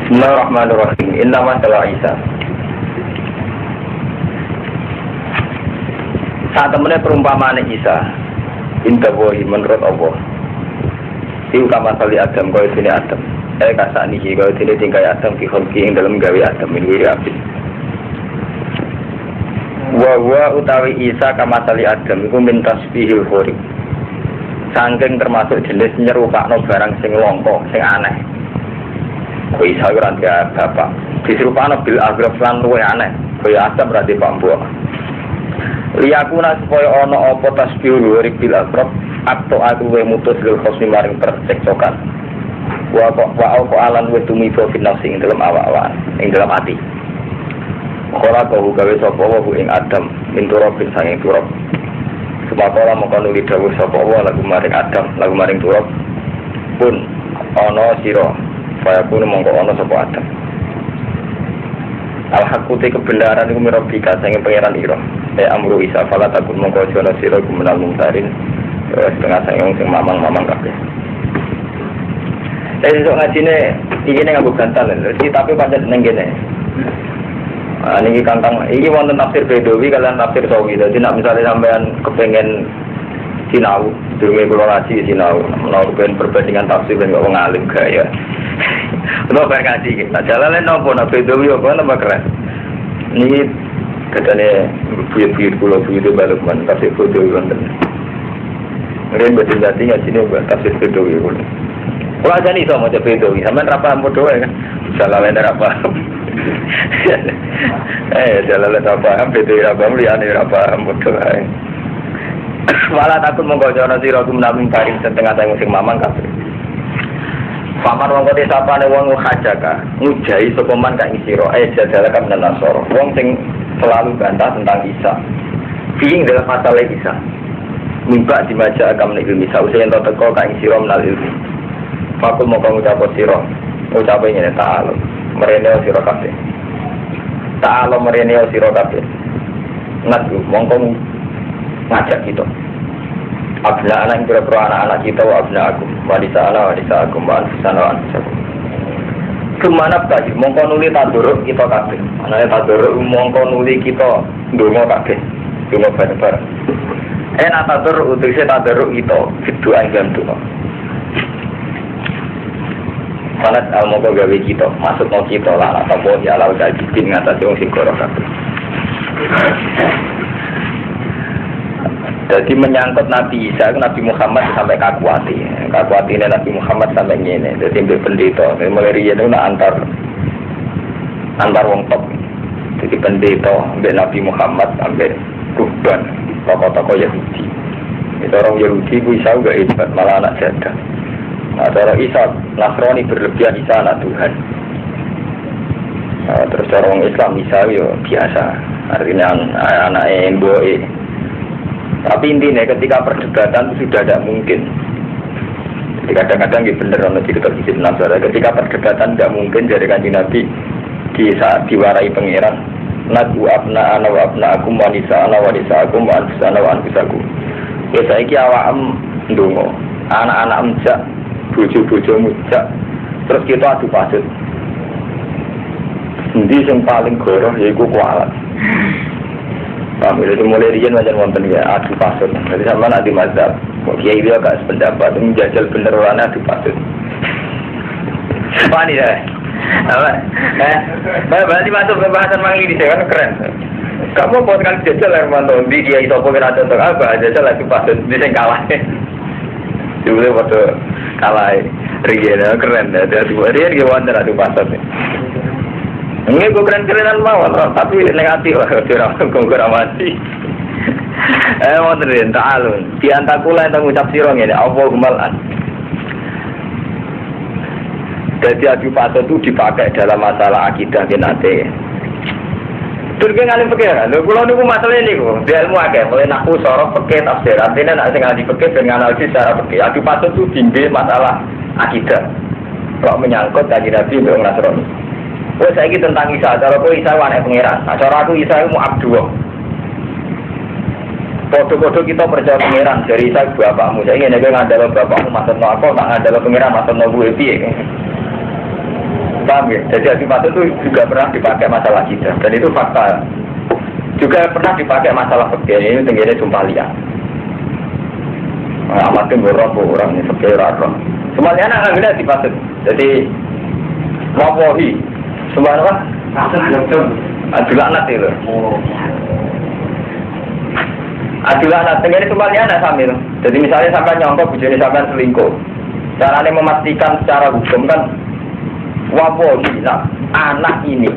Bismillahirrahmanirrahim. Inna masalah Isa. Saat temennya perumpamaan Isa, inta bohi menurut Allah. Iu kama sali Adam kau sini Adam. Kasak nihi kau sini tingkai Adam kikholki yang dalam gawe Adam minwiri abid. Wa utawi Isa kama sali Adam iku min tasbihil khori. Sangking termasuk jenis nyerupakno barang sing longko, sing aneh. Kau Isa ora ndek bapak. Diserupakno bil agraf lan luwih aneh. Kaya Adam berarti pambuk. Liyakuna supaya ana apa tasbih luwih bil agraf atau aku mutus lil khosmi maring percekcokan. Wa alan wa tumibo fil nafsi ing dalam awak-awak, ing dalam ati. Ora kau gawe sapa wa ing Adam minturab sanging turab. Semakala mongko nuli dawuh sapa wa lagu maring Adam, lagu maring turab. Pun ana sira, kaya pun mongko ana sapa Adam. Al-haqqute kebenaran iku mirabika sing pangeran ira. Amru Isa fala takun mongko jono sira gumenal mungtarin. Setengah sayang sing mamang-mamang kabeh. Esuk ngajine iki ning nganggo bantal lho, tapi pancen ning kene. Niki kangkang iki wonten tafsir Bedawi kalian tafsir Sawi. Dadi nek misale sampean kepengin sinau, durunge kula ngaji sinau, menawa perbandingan tafsir ben wong alim gaya. Ono bae ngaji iki. Nah jalane nopo nek Bedawi apa nambah keren. Niki katane buyut-buyut kula buyut baluk men tafsir Bedawi wonten. Mungkin betul jadinya sini buat tafsir Bedawi pun. Kalau aja nih sama macam Bedawi, sama apa bodoh kan? Salah lender apa? Salah lender apa? Bedawi apa? Muliani apa? Bodoh. Malah takut menggojoran si rogu menabung tarik setengah tayung sing mamang kafir. Paman wong kote sapane wong khajaka, ngujai sokoman kang isiro. Jadalah kan menasor. Wong sing selalu bantah tentang Isa. Fiing dalam masalah Isa. Mimpak dimaja agam nek ilmi sause yen teko kang sira menal ilmi. Fakul moko ngucap sira, ngucape ngene ta'ala. Merene sira kabeh. Ta'ala merene sira kabeh. Ngadu mongko ngajak kita. Abna anak yang kira-kira anak-anak kita wa abna aku. Wadisa aku, ma'anfusana wa'anfusaku. Kemana tadi? Mongko nuli taduruk kita kabeh. Anake taduruk mongko nuli kita ndonga kabeh. Ndonga bareng-bareng. Tadur utusnya tadur itu doa yang doa. Salat al-moga gawe kita, masuk mau kita lah atau boleh alau jadi ngatasi wong sing korok. Jadi menyangkut Nabi Isa, Nabi Muhammad sampai kakuati ini Nabi Muhammad sampai ini. Jadi ambil pendeta, mulai riyen itu antar wong top. Jadi pendeta ambil Nabi Muhammad sampai ruhban. Tokoh-tokoh Yahudi. Itu orang Yahudi itu Isa juga hebat, malah anak jadah. Nah, orang Isa Nasrani berlebihan Isa anak Tuhan. Nah, terus orang Islam Isa ya biasa, artinya anak emboe. Tapi intinya ketika perdebatan itu sudah tidak mungkin. Jadi kadang-kadang ya benar orang cerita kisah Nasrani. Ketika perdebatan tidak mungkin dari Kanjeng Nabi di saat diwarai pangeran. Nadu abna ana wa abna akum wa nisa ana wa nisa akum wa anfusana wa anfusakum. Ya saiki awakam ndonga, anak-anak mjak, bojo-bojo mjak. Terus kita adu pasut. Endi sing paling goroh yaiku kualat. Kami itu mulai riyen macam wonten ya adu pasut. Jadi sama nak di mazhab, kok kiai dia gak sependapat menjajal bener ora adu pasut. Pani dah. Berarti masuk pembahasan mangi di sana keren. Kamu buat kali jajal Hermanto di dia itu pengen contoh apa jajal lagi pasut di sing kalah. Dulu waktu kalah Rian keren dah. Rian gimana adu pasut ni? Ini gue keren-kerenan mawon, tapi negatif lah. Kurang mati. Mau terin ta'alun. Di antakulah yang mengucap sirong ini. Allahumma an. Jadi adu pasut itu dipakai dalam masalah akidah genate. Turki ngalim pikir, lho kula niku masalah ini kok. Di ilmu akeh, mulai naku sorok fikih tafsir. Artinya nek sing ngaji fikih ben analisis secara fikih. Adu pasut itu tinggi masalah akidah. Kalau menyangkut kanjeng Nabi mbek Nasrani. Wes saiki tentang Isa, cara kowe Isa wae pangeran. Nah, cara aku Isa iku abdu. Foto-foto kita percaya pangeran dari Isa bapakmu. Saya ingin nek ngandalo bapakmu maksudno aku tak ngandalo pangeran maksudno gue piye. Paham ya? Jadi adu patut itu juga pernah dipakai masalah kita, dan itu fakta. Juga pernah dipakai masalah fikih, ini tenggine sumpah liat. Amatin beberapa orang ini fikih raro. Semuanya anak nggak di patut. Jadi wawahi, semua apa? Adu laknat itu. Adu laknat, tenggine sumpah liat anak sambil. Jadi misalnya sampai nyongkok, bujuni sampai selingkuh. Caranya memastikan secara hukum kan wawahi, nah, anak ini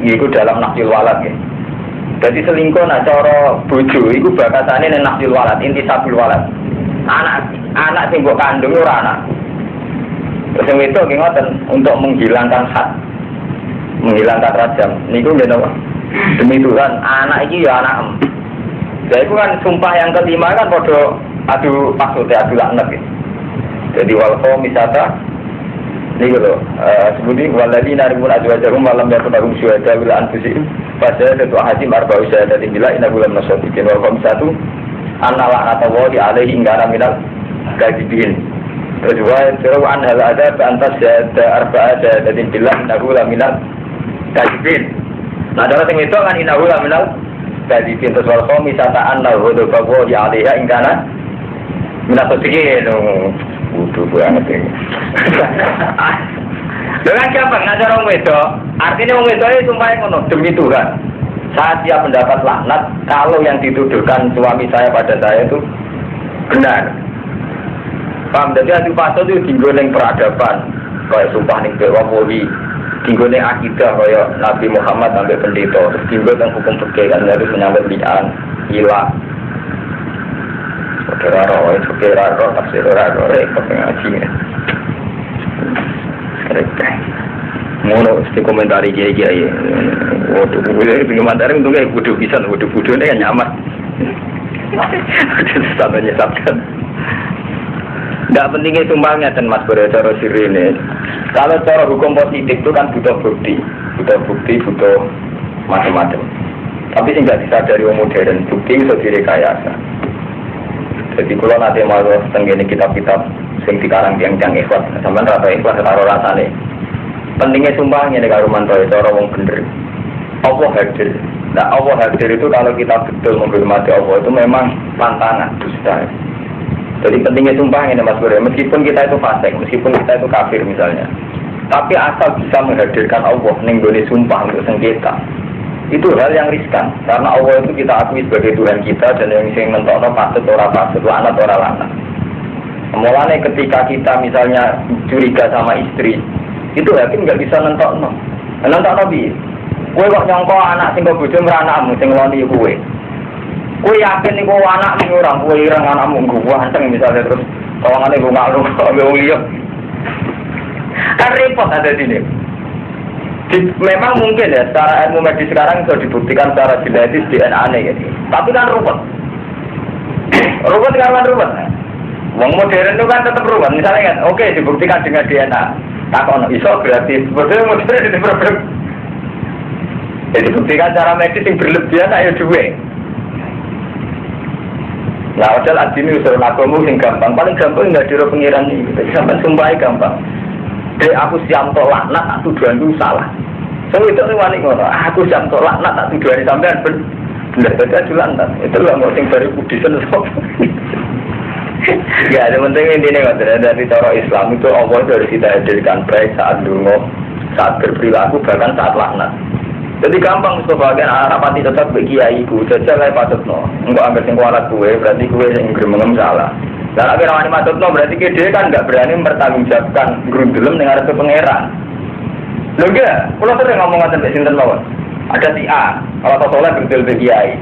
itu dalam nakil walad ya. Jadi selingkuh nak cara bojo itu bakasane ning nakil walad, intisabul walad. Anak sing mbok kandung ora anak. Terus itu nggih ngoten untuk menghilangkan hak, menghilangkan rajam. Niku nggih napa? Demi Tuhan, anak iki ya anak em. Jadi itu kan sumpah yang kelima kan padha adu maksudnya adu laknat ya. Jadi walko misata ini gitu sebutin waladina ribu azwajahum malam yakun lahum syuhada bil anfusihim fasyahadat ahadim arba'u syahadatin billahi innahu laminasy shadiqin walko misatu anna la'natallahi alaihi in kana minal kadhibin. Terus wa an hal adab antas syahada arba'a syahadatin billahi innahu laminal kadhibin. Nah cara sing itu kan innahu laminal kadhibin. Terus walko misata anna ghadaballahi alaiha in kana minal shadiqin. Udah banget ini. Dengan siapa? Ngajar orang wedok. Artinya orang wedok itu sumpah ngono demi Tuhan. Saya siap mendapat laknat kalau yang dituduhkan suami saya pada saya itu benar. Paham? Jadi adu patut itu tinggal yang peradaban, kayak sumpah ning Wawawi, tinggal yang akidah kayak Nabi Muhammad sampai pendeta, terus tinggal yang hukum fikih kan harus menyambut lian, hilang. Saudara roh, tafsir roh, repot ngaji ya. Ngono mesti komentari kiai. Waduh, ini komentari untungnya bodoh bisa, bodoh ini kan nyaman. Sampai nyesatkan. Tidak pentingnya sumbangnya dan Mas Bro cara siri ini. Kalau cara hukum positif itu kan butuh bukti, butuh macam-macam. Tapi tidak disadari orang modern, bukti itu direkayasa. Jadi kalau nanti mau tenggini kitab-kitab sing dikarang tiang-tiang ikhlas, sampean rata ikhlas karo rasane. Pentingnya sumpahnya nek karo mantu cara wong bener. Allah hadir. Nah, Allah hadir itu kalau kita betul menghormati Allah itu memang pantangan dusta. Jadi pentingnya sumpahnya Mas Bro, meskipun kita itu fasik, meskipun kita itu kafir misalnya. Tapi asal bisa menghadirkan Allah ning gone sumpah untuk sengketa. Itu hal yang riskan karena Allah itu kita akui sebagai Tuhan kita dan yang sing nentokno patut ora patut laknat ora laknat. Mulane ketika kita misalnya curiga sama istri, itu hakim nggak bisa nentokno. Nentokno piye? Kowe kok nyangka anak sing bojo ora anakmu sing ngeloni kowe. Kowe yakin iku anakmu ora kowe ireng anakmu nggo anteng misalnya terus tawangane nggo ngalu kok wong liya. Kan repot ada di sini. Memang mungkin ya, secara ilmu medis sekarang bisa dibuktikan secara genetis DNA-nya gitu. Tapi kan ruwet. Ruwet karena ruwet. Wong modern itu kan tetap ruwet. Misalnya kan, oke dibuktikan dengan DNA. Takon iso gratis. Sebetulnya modern itu problem. Jadi dibuktikan secara medis yang berlebihan ayo duwe. Nah, padahal adini usul agama yang gampang. Paling gampang nggak diro pengiran ini. Jadi sampai sumpahnya gampang. Aku siam tolak laknat tak tuduhan itu salah. So itu wani ngono. Aku siam tolak laknat tak tuduhan sampean bener saja jualan. Itu lah mau sing baru kudisen sok. Ya, yang penting intinya ngoten dari cara Islam itu Allah harus kita hadirkan baik saat dungo, saat berperilaku bahkan saat laknat. Jadi gampang sebagian rapati tetap bagi kiaiku, jajal ae patutno. Engko anggere sing kualat kuwe berarti kuwe sing gremeng salah. Dan akhirnya wani matutno berarti dia kan nggak berani mempertanggungjawabkan grundelem dengan arep pangeran. Lho enggak, kula sering ngomong ngoten mbek sinten mawon. Ada si A, kalau soleh grundel be kiai.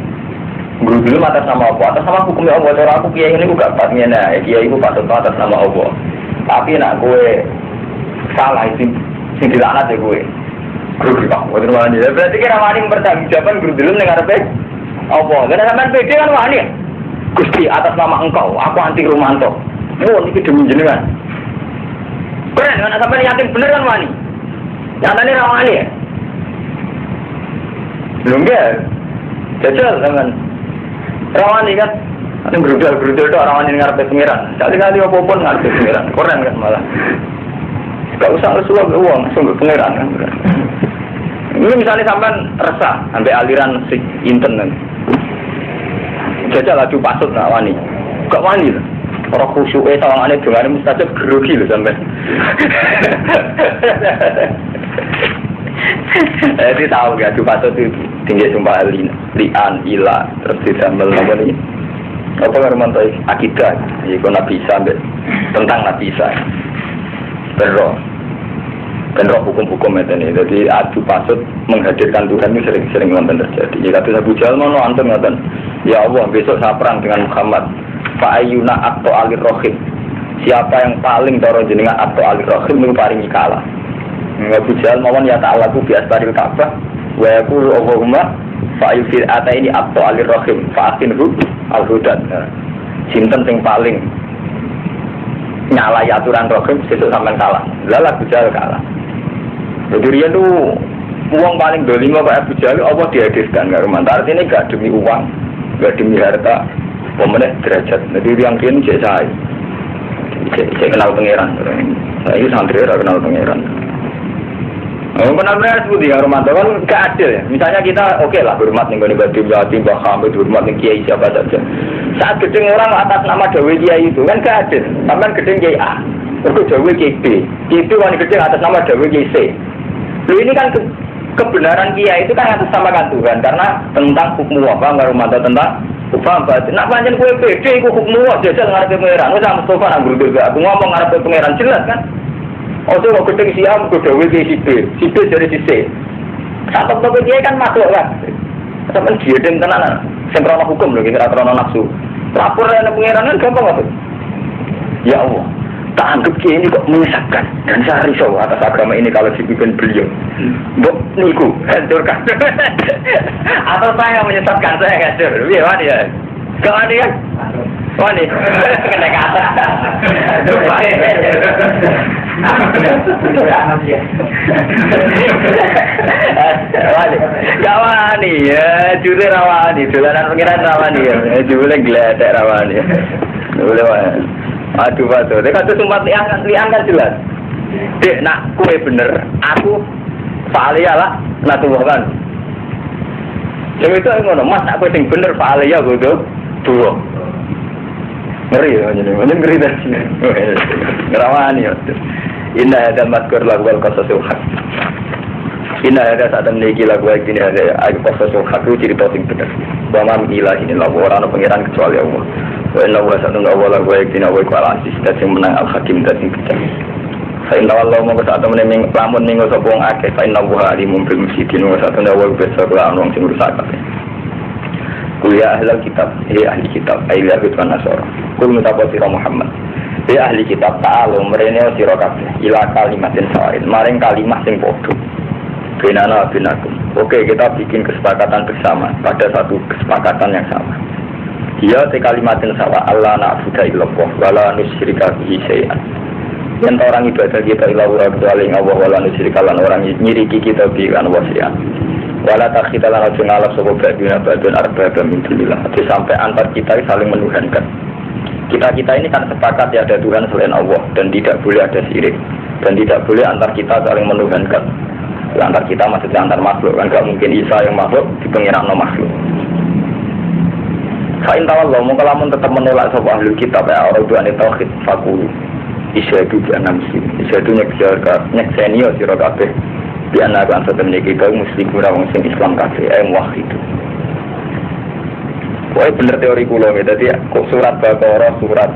Grundelem atas nama apa? Atas nama hukumnya Allah. Cara aku kiai ini gak pas ngene, kiai iku patut atas nama Allah. Tapi nak kowe salah sing dilaknat ya kowe. Grup Pak, berarti kira wani mempertanggungjawabkan grundelem dengan arep apa? Karena sampean pede kan wani. Gusti atas nama engkau, aku anti Rumanto. Oh, ini demi jenengan. Keren, kan sampai yakin bener kan wani. Nyatanya rawani ya. Belum ya. Jajal dengan rawani kan. Ini berudal itu rawani ngarep pengiran. Kali-kali apapun ngarep pengiran. Keren kan malah. Gak usah Rasulullah uang, sungguh pangeran. Ini misalnya sampean resah sampai aliran musik internet. Jajal laju pasut gak wani. Gak wani lah. Orang khusyuknya sawangannya dengarnya mustajab grogi loh sampean. Jadi tahu gak laju pasut itu tinggi sumpah lian, ila, terus ditambal apa nih? Apa ngaruman tuh akidah? Iku Nabi Isa tentang Nabi Isa. Benro hukum-hukum ini. Jadi adu pasut menghadirkan Tuhan itu sering nonton terjadi. Jika bisa Abu Jahal mau nonton. Ya Allah, besok saya perang dengan Muhammad. Fa ayyuna atto alir rohim. Siapa yang paling doro jenengan atto alir rohim itu paling kalah. Abu Jahal mawon ya ta'alaku bi asbaril Ka'bah wa yaqulu Allahumma fa ayyufil ata ini atto alir rohim fa akinhu al-hudat. Sinten sing paling nyalai aturan rohim besok sampean kalah. Lah Abu Jahal kalah. Jadi dia tuh uang paling dolima Pak Abu Jahal Allah dihadirkan nggak rumah. Artinya nggak demi uang, nggak demi harta, pemenang derajat. Jadi yang ini saya kenal pangeran. Saya ini santri kenal pangeran. Benar-benar seperti ya rumah kan nggak adil ya. Misalnya kita oke lah hormat nih kalau ibadah Yatim, Mbah Hamid, hormat nih Kiai siapa saja. Saat gedeng orang atas nama Dewi Kiai itu kan nggak adil. Sampai gedeng Kiai A, itu Dewi Kiai B, itu kan gedeng atas nama Dewi Kiai C. Lu ini kan kebenaran Kiai itu kan atas namakan Tuhan karena tentang hukum apa nggak rumah tentang hukum apa. Nak panjang kue PD, kue hukum apa jajal ngarepe pangeran. Lu sama Mustafa nang guru aku ngomong ngarepe pangeran jelas kan. Oh tuh kok gedeng siam, kue Dewi Kiai si B dari si C. Satu tokoh Kiai kan masuk kan. Sampai dia dem tenanan. Sengkrono hukum loh, kira krono nafsu. Lapor dengan pangeran kan gampang apa? Ya Allah. Tak anggap Kiai ini kok menyesatkan dan saya risau atas agama ini kalau dipimpin beliau. Mbok niku hancurkan. Atau saya menyesatkan saya hancur. Iya wani ya. Kau wani kan? Wani. Kena kata. Wani. Gak wani ya. Jure rawani. Dolanan pengiran rawani ya. Jure geledek rawani. Boleh wani. Aduh, dia kata sempat liang kan jelas. Dek, nak kue bener, aku fa'aliyah lah, nak tubuh kan. Yang itu yang ngono, mas, nak kue yang bener fa'aliyah, gue tubuh. Ngeri ya, ngeri dari sini. Ngerawani ya. Inna ada matkur lagu al-qasasul haq. Inna ada saat memiliki lagu yang ini ada al-qasasul haq itu cerita yang bener. Bahwa ilah ini lagu orang pengiran kecuali Allah. Wa inna wa sa'atun awal wa yaktina wa ikwal asis dan yang menang al-hakim dan yang bijak. Fa'inna Allah mongko saat temen lamun minggu sopong akeh fa'inna wa alimum bil musyidin wa sa'atun awal besar kula anwang sing rusak kabeh. Kuliah ahlal kitab, ahli kitab, ahli Yahud wa Nasara. Kul mutapa sira Muhammad. Ahli kitab ta'alu merene sira kabeh ila kalimatin sawa'in. Maring kalimat sing padha. Benana binakum. Oke, kita bikin kesepakatan bersama pada satu kesepakatan yang sama. Dia kalimatin sawa Allah na'budu illallah wala nusyrika bihi syai'an. Yang orang ibadah kita ilallah kecuali Allah wala nusyrika lan orang nyiriki kita bi lan wasiat. Wala takhita lan aja ngalap sapa baduna badun arbaba min dunillah. Sampai antar kita saling menuhankan. Kita ini kan sepakat ya ada Tuhan selain Allah dan tidak boleh ada syirik dan tidak boleh antar kita saling menuhankan. Antar kita maksudnya antar makhluk kan gak mungkin Isa yang makhluk dipengirakno makhluk. Fa'in tawallahu mongko lamun tetap menolak sapa ahli kitab ya ora duane tauhid fakulu isyadu bi anamsi isyadu nyekseni sira kabeh bi ana kan temen iki kau muslim ora wong sing Islam kabeh muwahhid. Kowe bener teori kula ya dadi kok surat Baqarah surat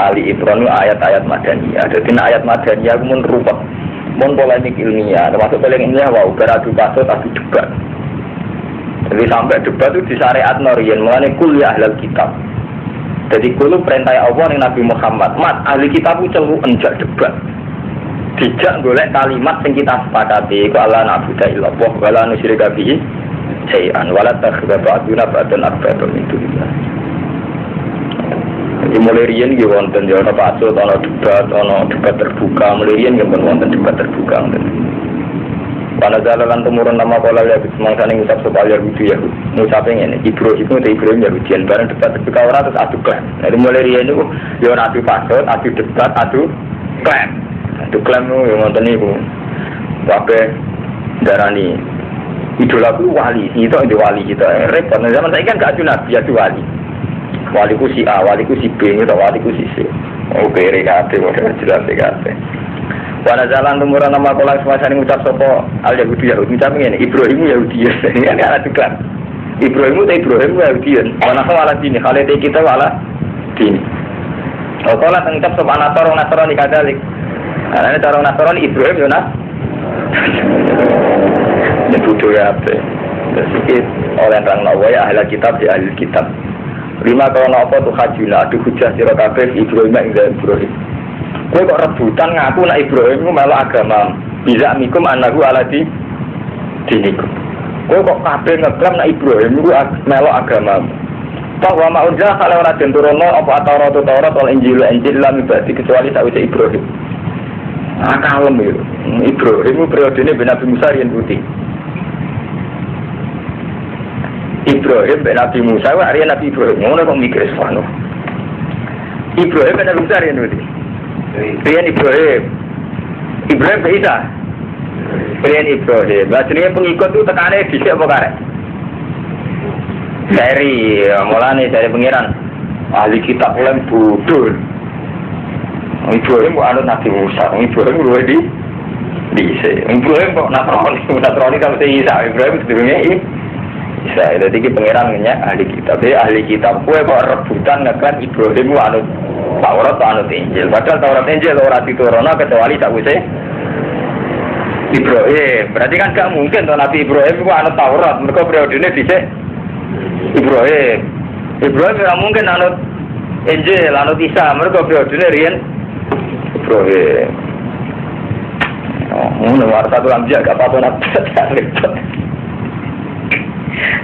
Ali Imran ayat-ayat madaniyah. Dadi ayat madaniyah ku mun ruwet mun polemik ilmiah termasuk paling ilmiah wae beradu pasut adu debat. Jadi sampai debat itu di syariat Norian mengenai kuliah ahlul kitab. Jadi kuliah perintah Allah yang Nabi Muhammad. Mat ahli kitab itu celu enjak debat. Dijak golek kalimat yang kita sepakati. Wala na'budu illallah wala nusyrika bihi syai'an wala takhudhu ba'duna ba'dan arba'atan min dunillah. Jadi mulai riyen nggih wonten ya ana pasut ana debat terbuka mulai riyen nggih wonten debat terbuka. Pada jalan temurun nama pola ya semangsa ning ucap supaya lucu ya. Ngucape ngene, Ibrahim ya ujian bareng debat terbuka ora terus adu klaim. Dari mulai riyen niku ya adu pasut, adu debat, adu klaim. Klaim yang nonton itu, pakai darani idolaku wali, itu ada wali kita. Repot. Zaman saya kan gak ada nabi, ada wali. Waliku si A, waliku si B, atau waliku si C. Oke, rekate, jelas rekate. Wana jalan tumuran nama kolang semasa ini ucap sopo al Yahudi Yahudi ucap ini Ibrahimu Yahudi ini kan ada tukar Ibrahimu Yahudi wana sama ala dini kalau kita wala dini kalau tengkap sopo anatorong natorong dikadalik karena ini torong natorong Ibrahim yona ini bodoh ya apa sedikit oleh orang nawai ahli kitab di ahli kitab 5 kalau apa tuh hajuna adu hujah sirokabe Ibrahim yang Ibrahim kowe kok rebutan ngaku nek Ibrahim ku melok agama bisa mikum anahu ala dinikum kowe kok kabeh ngeklaim nek Ibrahim ku melok agama bahwa mauja kalau ora den turono apa Taurat wal Injil lan ibadi kecuali sawise Ibrahim kalem yo Ibrahim ku periodene ben Nabi Musa yen putih Ibrahim ben Nabi Musa wae Nabi Ibrahim ngono kok mikir sono Ibrahim ben Nabi Musa yen putih Rian Ibrahim bisa Rian Ibrahim bahasanya pengikut itu tekannya bisa apa karek dari mulanya dari pengiran ahli kitab mulai bodoh Ibrahim kok anut Nabi Musa Ibrahim lu bisa Ibrahim kok Nasrani sama si Isa Ibrahim sebelumnya Isa jadi pengiran ahli kitab kue kok rebutan ngeklaim Ibrahim ku anut Taurat atau anut Injil. Padahal Taurat Injil orang diturunkan kecuali sakwise Ibrahim. Berarti kan gak mungkin tuh Nabi Ibrahim itu anut Taurat. Mereka periodenya dhisik Ibrahim. Ibrahim tidak mungkin anut Injil, anut Isa. Mereka periodenya riyen Ibrahim. Ngono warta tuh amjak gak apa-apa Nabi.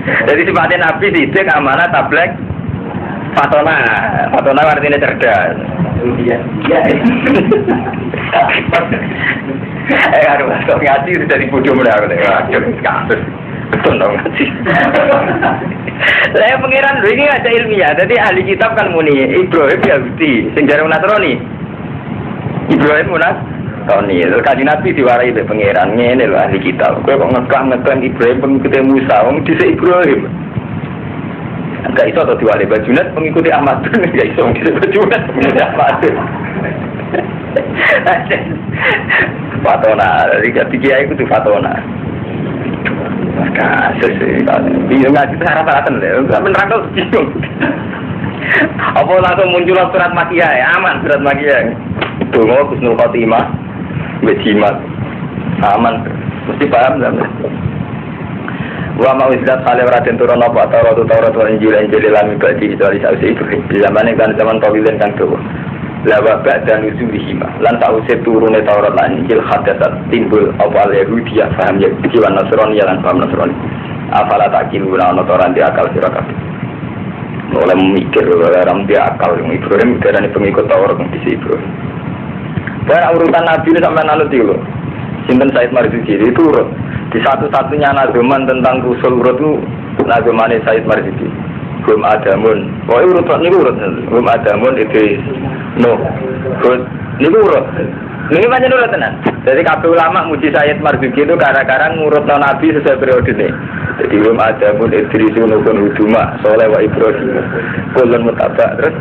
Jadi sifatnya Nabi sidik amanah tablek Fatona artinya cerdas. Aduh, kok ngaji udah dari bodoh muda aku tengok. Aduh, kasus. Betul dong ngaji. Saya pengiran dulu ini aja ilmiah. Jadi ahli kitab kan muni Ibrahim Yahudi, sing jarang Nasrani. Ibrahim Nasrani. Lalu kaji Nabi diwarai be pengiran ngene lho ahli kitab. Kowe kok ngeklang Ibrahim pengikut Musa, wong dhisik Ibrahim. Enggak iso atau diwali bajunet mengikuti Ahmad enggak iso mengikuti bajunet mengikuti Ahmad Fatona jadi kiai itu Fatona kasus sih ini ngaji harap-harapan deh menerangkan bingung apa langsung muncul surat Makiyah ya aman surat Makiyah itu mau Husnul Khotimah bejimat aman mesti paham lah wa ma'izat kale ora den turun apa Taurat wal Injil lan ibadi kecuali sause Ibrahim zamane kan zaman tawilen kan tuh la wa ba'da nuzulihima lan sause turune Taurat lan Injil hadatsan timbul apa Yahudi paham ya iki wan Nasrani lan paham Nasrani afala takiluna ana toran di akal sira kabeh oleh mikir ora di akal Ibrahim darane pengikut Taurat di Ibrahim dan urutan nabi ini sampai nalut itu sinten Said Marzuki itu urut di satu-satunya nazuman tentang Rasul urut itu nazumane Said Marzuki belum adamun urut belum adamun itu urut ini urut ini macam urut tenan jadi kabeh ulama muji Said Marzuki itu gara-gara ngurut nabi sesuai periode ini jadi belum adamun Idrisu nukun huduma soleh wa Ibrahim kulun mutabak terus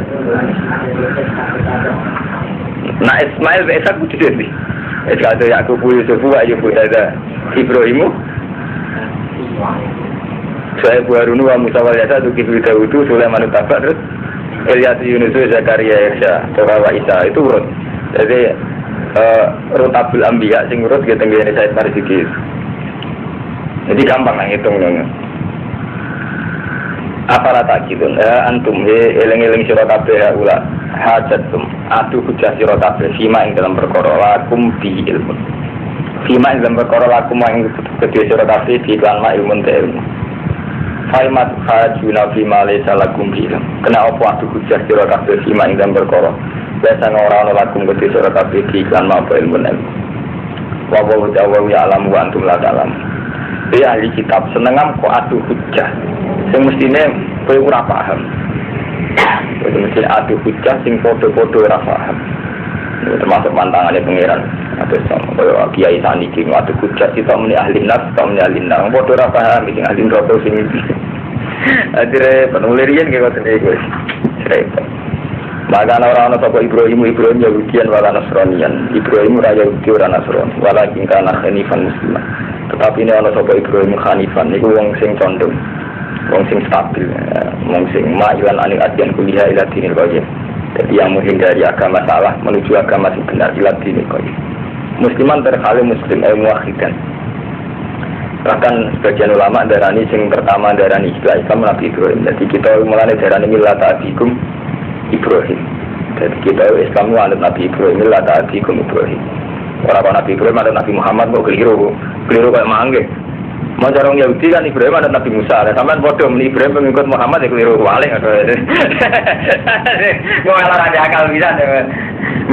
nah Ismail Isa kudu dadi kata Yakub Yusuf wa Ayub ada Ibrahimu saya Harun wa Musa wal Yasa tu Kifli Dawud Sulaiman Tabat terus Ilyas Yunus Zakaria Irsa Tora wa Isa itu urut jadi Rutabul Anbiya sing urut kita ngene Said Marzuki jadi gampang lah ngitungnya apalah takidun antum eling-eling sira kabeh ula hajatum adu hujah sira kabeh fima ing dalam perkara lakum bi ilmu fima ing dalam perkara lakum ing kedhe sira kabeh di lan ma ilmu te ilmu faimat hajuna fima laysa lakum bi ilmu kena apa adu hujah sira kabeh fima ing dalam perkara biasa ora ana lakum kedhe sira kabeh di lan ma ilmu wa wa jawawi alam wa antum la dalam dia ahli kitab senengam kok adu hujah sing mestine kowe ora paham. Kowe mesti adu hujah sing padha-padha ora paham. termasuk pantangannya pengiran. Terus kalau kiai saniki waktu kujat kita meni ahli nas, kita meni ahli nas. Bodoh apa bikin ahli rokok sini. Akhirnya penulirian kayak gitu nih guys. Cerita. Maka orang-orang toko Ibrahim Yahudian wala Nasranian. Ibrahim raya Yahudi wala Nasrani. Walakin kana hanifan muslimah. Tetapi ini orang toko Ibrahim hanifan. Itu wong sing condong, wong sing stabil, wong sing ma'ilan anil adyan kuliah ila dinil qayyim. Jadi yang menghindari agama salah menuju agama yang benar ila dinil qayyim. Musliman terkali muslim muwahhidan. Bahkan sebagian ulama darani sing pertama darani Islam Nabi Ibrahim. Jadi kita mulai darani millata abikum Ibrahim. Jadi kita Islam anut Nabi Ibrahim, millata abikum Ibrahim. Orang Nabi Ibrahim ada Nabi Muhammad kok keliru kayak mangke. Mau orang Yahudi kan Ibrahim ada Nabi Musa. Sampean bodoh meni Ibrahim pengikut Muhammad ya keliru balik. Mau olahraga akal bisa.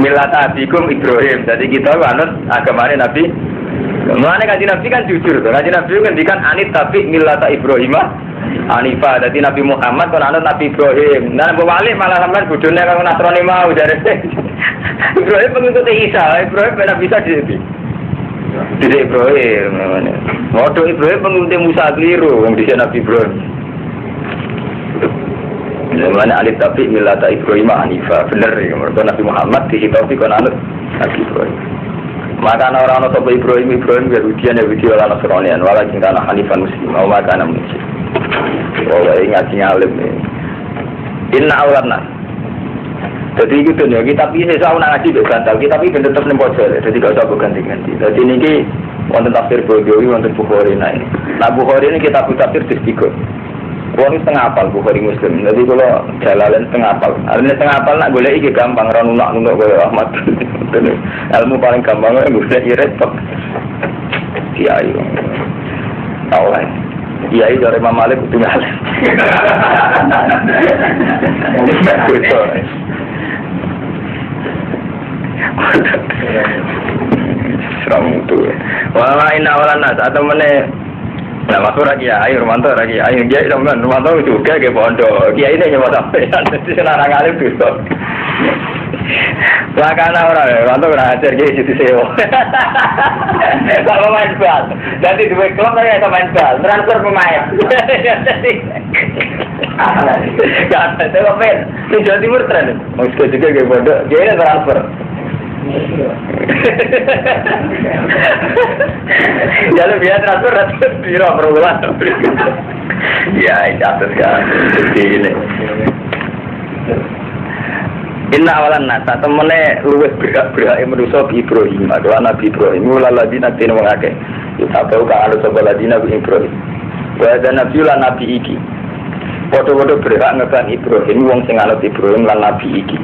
Millata abikum Ibrahim. Jadi kita anut agamanya Nabi. Mulane kanjeng Nabi kan jujur to. Kanjeng Nabi ngendikan anit tapi millata Ibrahimah Hanifa. Dadi Nabi Muhammad kon anut Nabi Ibrahim. Nah balik malah sampean bodone karo Nasrani mau jare. Ibrahim pengikut Isa. Ibrahim benar bisa di Ibrahim. Waduh Ibrahim pengikut Musa keliru wong dhisik Nabi Ibrahim. Mulane alif tapi millata Ibrahimah Hanifa. Bener ya mergo Nabi Muhammad dihitopi kon anut Nabi Ibrahim. Maka orang-orang sopo Ibrahim Yahudi wala Nasranian walakin kana hanifan muslim wa ma kana musyrik. Oh ingat ngalim nih. Inna awlatna. Jadi gitu nih kita bisa sauna ngaji bekantal kita tapi tetap nempel. Jadi gak usah ganti-ganti. Jadi niki wonten tafsir Bagawi wonten Bukhari nah ini. Nah Bukhari ini kita tafsir distikot. Wong setengah apal Bukhari Muslim. Jadi kalau jalalan setengah apal. Artinya setengah apal nak golek iki gampang ra nunak-nunak kaya Ahmad. Ilmu paling gampang golek irit kok. Kiai. Tahu kan. Kiai dari Imam Malik kudu ngalim. Seram itu. Wala inna wala nas atau meneh nah masuk lagi ya, ayo Romanto lagi, ayo dia teman Romanto juga ke pondok, dia ini nyawa sampai, jadi senarang alim tu. Lakana orang, Romanto pernah ajar dia situ sewa. Sama main bal, jadi dua klub saya sama main bal, transfer pemain. Gak ada, saya main di Jawa Timur tren, masuk juga ke pondok, dia ini transfer. Jadi biar transfer biro perbulan. Ya catat kan. Ini. Inna awalan nasa temene luwes berak manusa Ibrahim adalah Nabi Ibrahim ladina tin wong akeh. Kita tahu kan ada sapa ladina Ibrahim. Wa ada nabi lan nabi iki. Foto-foto berak ngeban Ibrahim wong sing anut Ibrahim lan nabi iki.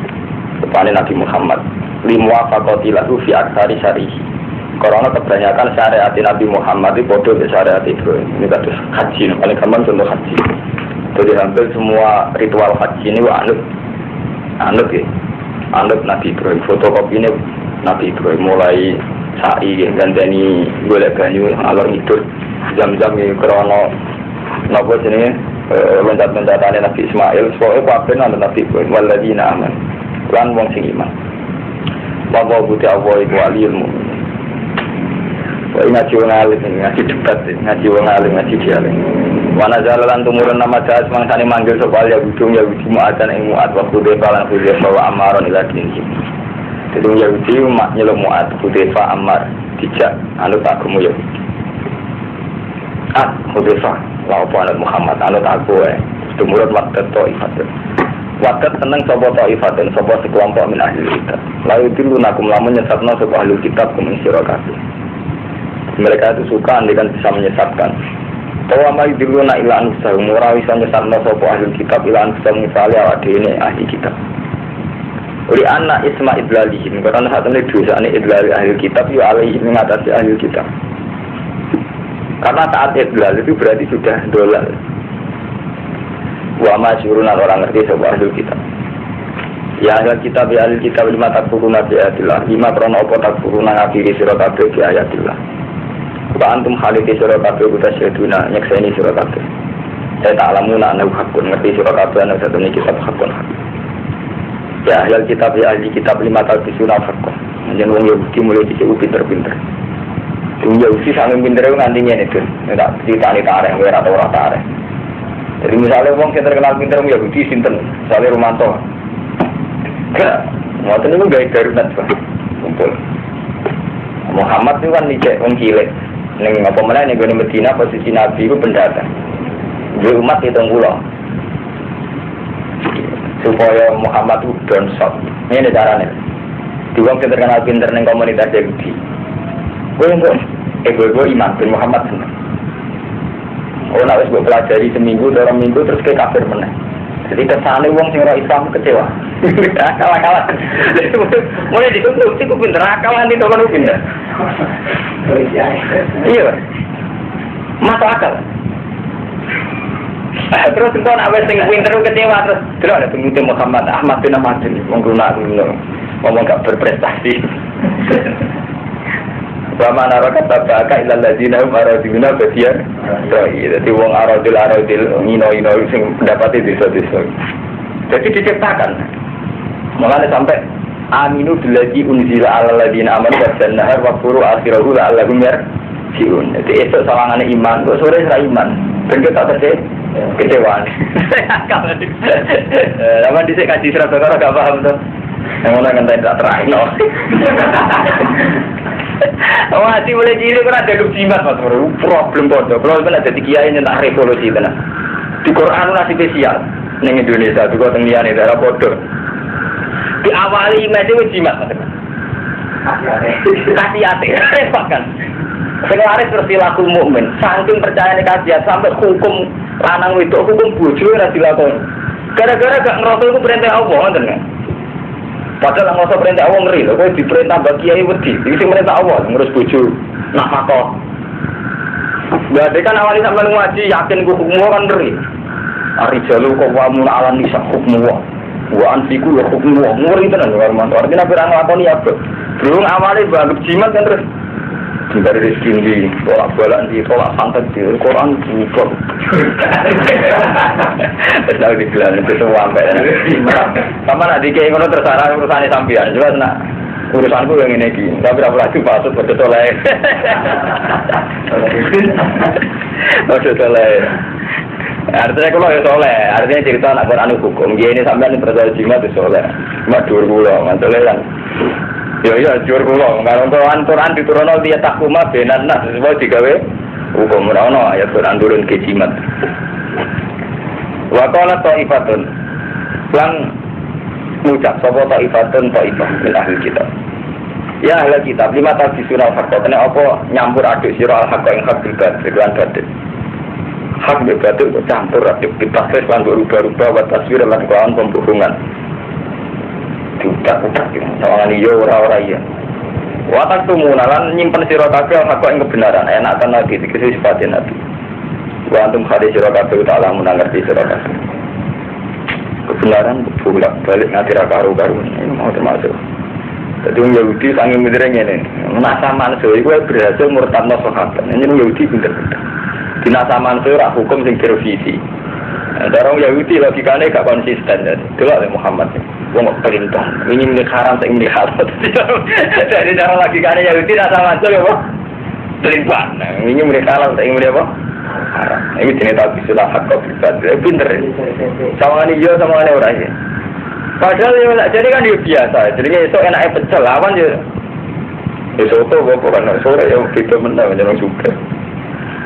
Rupane Nabi Muhammad limuwa fakotilahu fi aksari syarihi. Karena kebanyakan syariat Nabi Muhammad itu bodoh ke syariat Ibrahim. Ini kados haji, paling gampang contoh haji. Jadi hampir semua ritual haji ini anut ya. Anut Nabi Ibrahim. Fotokopi ini Nabi Ibrahim mulai sa'i gandani golek banyu alor ngidur jam-jam iki krana napa jenenge mencat-mencatane Nabi Ismail. Soale kabeh anut Nabi Ibrahim waladina aman. Lan wong sing iman. Bawa bukti Allah itu aliyul mu'min. Wah ngaji wong alim, ngaji debat, ngaji wong alim, ngaji dialek. Wana jalalan tumurun nama jahat mangsane manggil sopal ya bujung ya bujung mu'adan yang mu'ad waktu defalan Hudayfa wa Ammaron ila dinihim. Jadi Yahudi nyeluk mu'ad Hudayfa Ammar dijak anut agama Yahudi. Hudayfa laopo anut Muhammad anut aku tumurun waktu ta'ifatun. Wakat seneng sopo ta'ifatun sopo sekelompok min ahli kitab. Lalu dulu nakum lamun nyesatna sopo ahli kitab kumin sirokasi. Mereka itu suka andikan bisa menyesatkan. Tawa mai dulu na ila anusah murah bisa nyesatna sopo ahli kitab ila anusah misalnya awak ini ahli kitab. Uli anak isma idlalihim karena saat ini dosa ini idlali ahli kitab yu alaihi mengatasi ahli kitab. Karena saat idlal itu berarti sudah dolal. Wa masyurunan orang ngerti sebuah ahli kitab. Ya ahli kitab ya ahli kitab lima takfuruna bi ayatillah. Lima krono apa takfuruna ngafiri sira kabeh bi ayatillah. Wa antum khaliki sira kabeh kutasyaduna nyekseni sira kabeh. Saya tak alamuna ana hakun ngerti sira kabeh ana satune kitab hakun. Ya ahli kitab ya ahli kitab lima tahun disunah fakko. Jangan wong Yahudi mulai dicek pinter-pinter. Wong Yahudi sangat pinter ngantinya itu. Tidak ditani tareh, ora ora tareh. Jadi misalnya wong yang terkenal pinter wong Yahudi sinten, misalnya Romanto. Ngoten niku gawe darurat Pak. Kumpul. Muhammad itu kan dicek wong cilik. Ning apa meneh ning gone Medina posisi Nabi itu pendatang. Dia umat itu ngulo. Supaya Muhammad itu down shot. Ini caranya. Di wong sing terkenal pinter ning komunitas Yahudi. Kowe engko ego iman bin Muhammad seneng. Oh nek wis mbok pelajari seminggu, 2 minggu terus ke kafir meneh. Jadi kesane wong sing ora Islam kecewa. Akal-akalan. Mulai dikonsumsi ku pinter akalan itu kan pinter. Iya. Masuk akal. Terus engkau nak wes sing pinter kecewa terus ada pengikut Muhammad Ahmad bin Ahmadin ngomong gak berprestasi. Wa man araka tabaka ila alladzina hum araduna badiyan. Jadi wong aradil ngino-ngino sing pendapate desa-desa. Jadi diciptakan. Mulane sampai aminu billazi unzila ala alladzina amanu wa jannahar wa furu akhirahu la allahum yarjiun. Jadi esok sawangane iman, kok sore ra iman. Ben tak percaya kecewaan. Lama dhisik kaji surat Al-Baqarah gak paham to. Yang mana kan tak terangno. Oh hati boleh cilik kan ada jimat Mas Bro. Problem bodoh. Kalau ben ada kiai nyentak revolusi tenan. Di Quran nasi spesial ning Indonesia juga teng liyane daerah bodoh. Di awali mesti jimat Mas. Hati-hati repot kan. Seklaris perilaku mukmin, saking percaya nih kajian sampai hukum lanang itu hukum bojo ora dilakoni. Gara-gara gak ngerasa itu perintah Allah ngoten kan. Padahal ngerasa perintah Allah ngeri lho, kowe diperintah bagi kiai wedi. Iki perintah Allah ngurus bojo nak matok. Berarti kan awali sampean ngaji yakin ku hukum kan ngeri. Ari jalu kok wamun alam nisa hukum wa antiku ya hukum ngeri tenan lho Mas. Artinya pirang lakoni ya, Bro. Durung awali banget jimat kan terus dari rezeki ini, tolak balak di, tolak santet di, Quran bukan. Terus dibilang itu semua sampai. Sama nak dikei kono terserah urusannya sampean. Jelas nak urusanku yang ini gini. Tapi berapa lagi pasut betul soleh. Betul soleh. Artinya kalau ya soleh, artinya cerita nak Quran hukum. Dia ini sampean percaya jimat itu soleh. Madur pulau, masalah kan. Ya jur kula karo Quran diturunno dia takuma benan nas semua digawe hukum ora ayat Quran turun ke jimat. Wa qala ta'ifatun lan ngucap sapa ta'ifatun ta'ifah min ahli kitab. Ya ahli kitab lima tadi surah fakta kena apa nyampur aduk sira al-haq ing hak dengan batin. Hak batin campur aduk dipakai lan berubah-ubah wa taswir lan kawan pembohongan. Utak-utak sawangan iyo ora-ora iya. Watak tumunalan nyimpen sira kabeh hak ing kebenaran enak kan lagi dikisi sifatin nabi. Wa antum hadis sira kabeh ta'ala ngerti sira kabeh. Kebenaran bolak-balik ngatira karo-karo ini mau termasuk. Jadi Yahudi sange midere ngene. Nasa manusia iku berhasil murtadno sahabat. Ini Yahudi pinter-pinter. Dinasa manusia ora hukum sing direvisi. Darang Yahudi logikanya gak konsisten jadi. Itulah Muhammad. Wong perintah. Ini milik haram, saya milik halal. Jadi darang logikanya Yahudi tidak sama saja apa? Perintah. Ini milik halal, saya milik apa? Haram. Ini jenis tahu sudah hak kau pribadi. Pinter. Sama ini iya, sama ini orang ya. Padahal ya, jadi kan dia biasa. Jadi esok enaknya pecel lawan je. Esok tu apa kan sore yang kita menang jangan suka.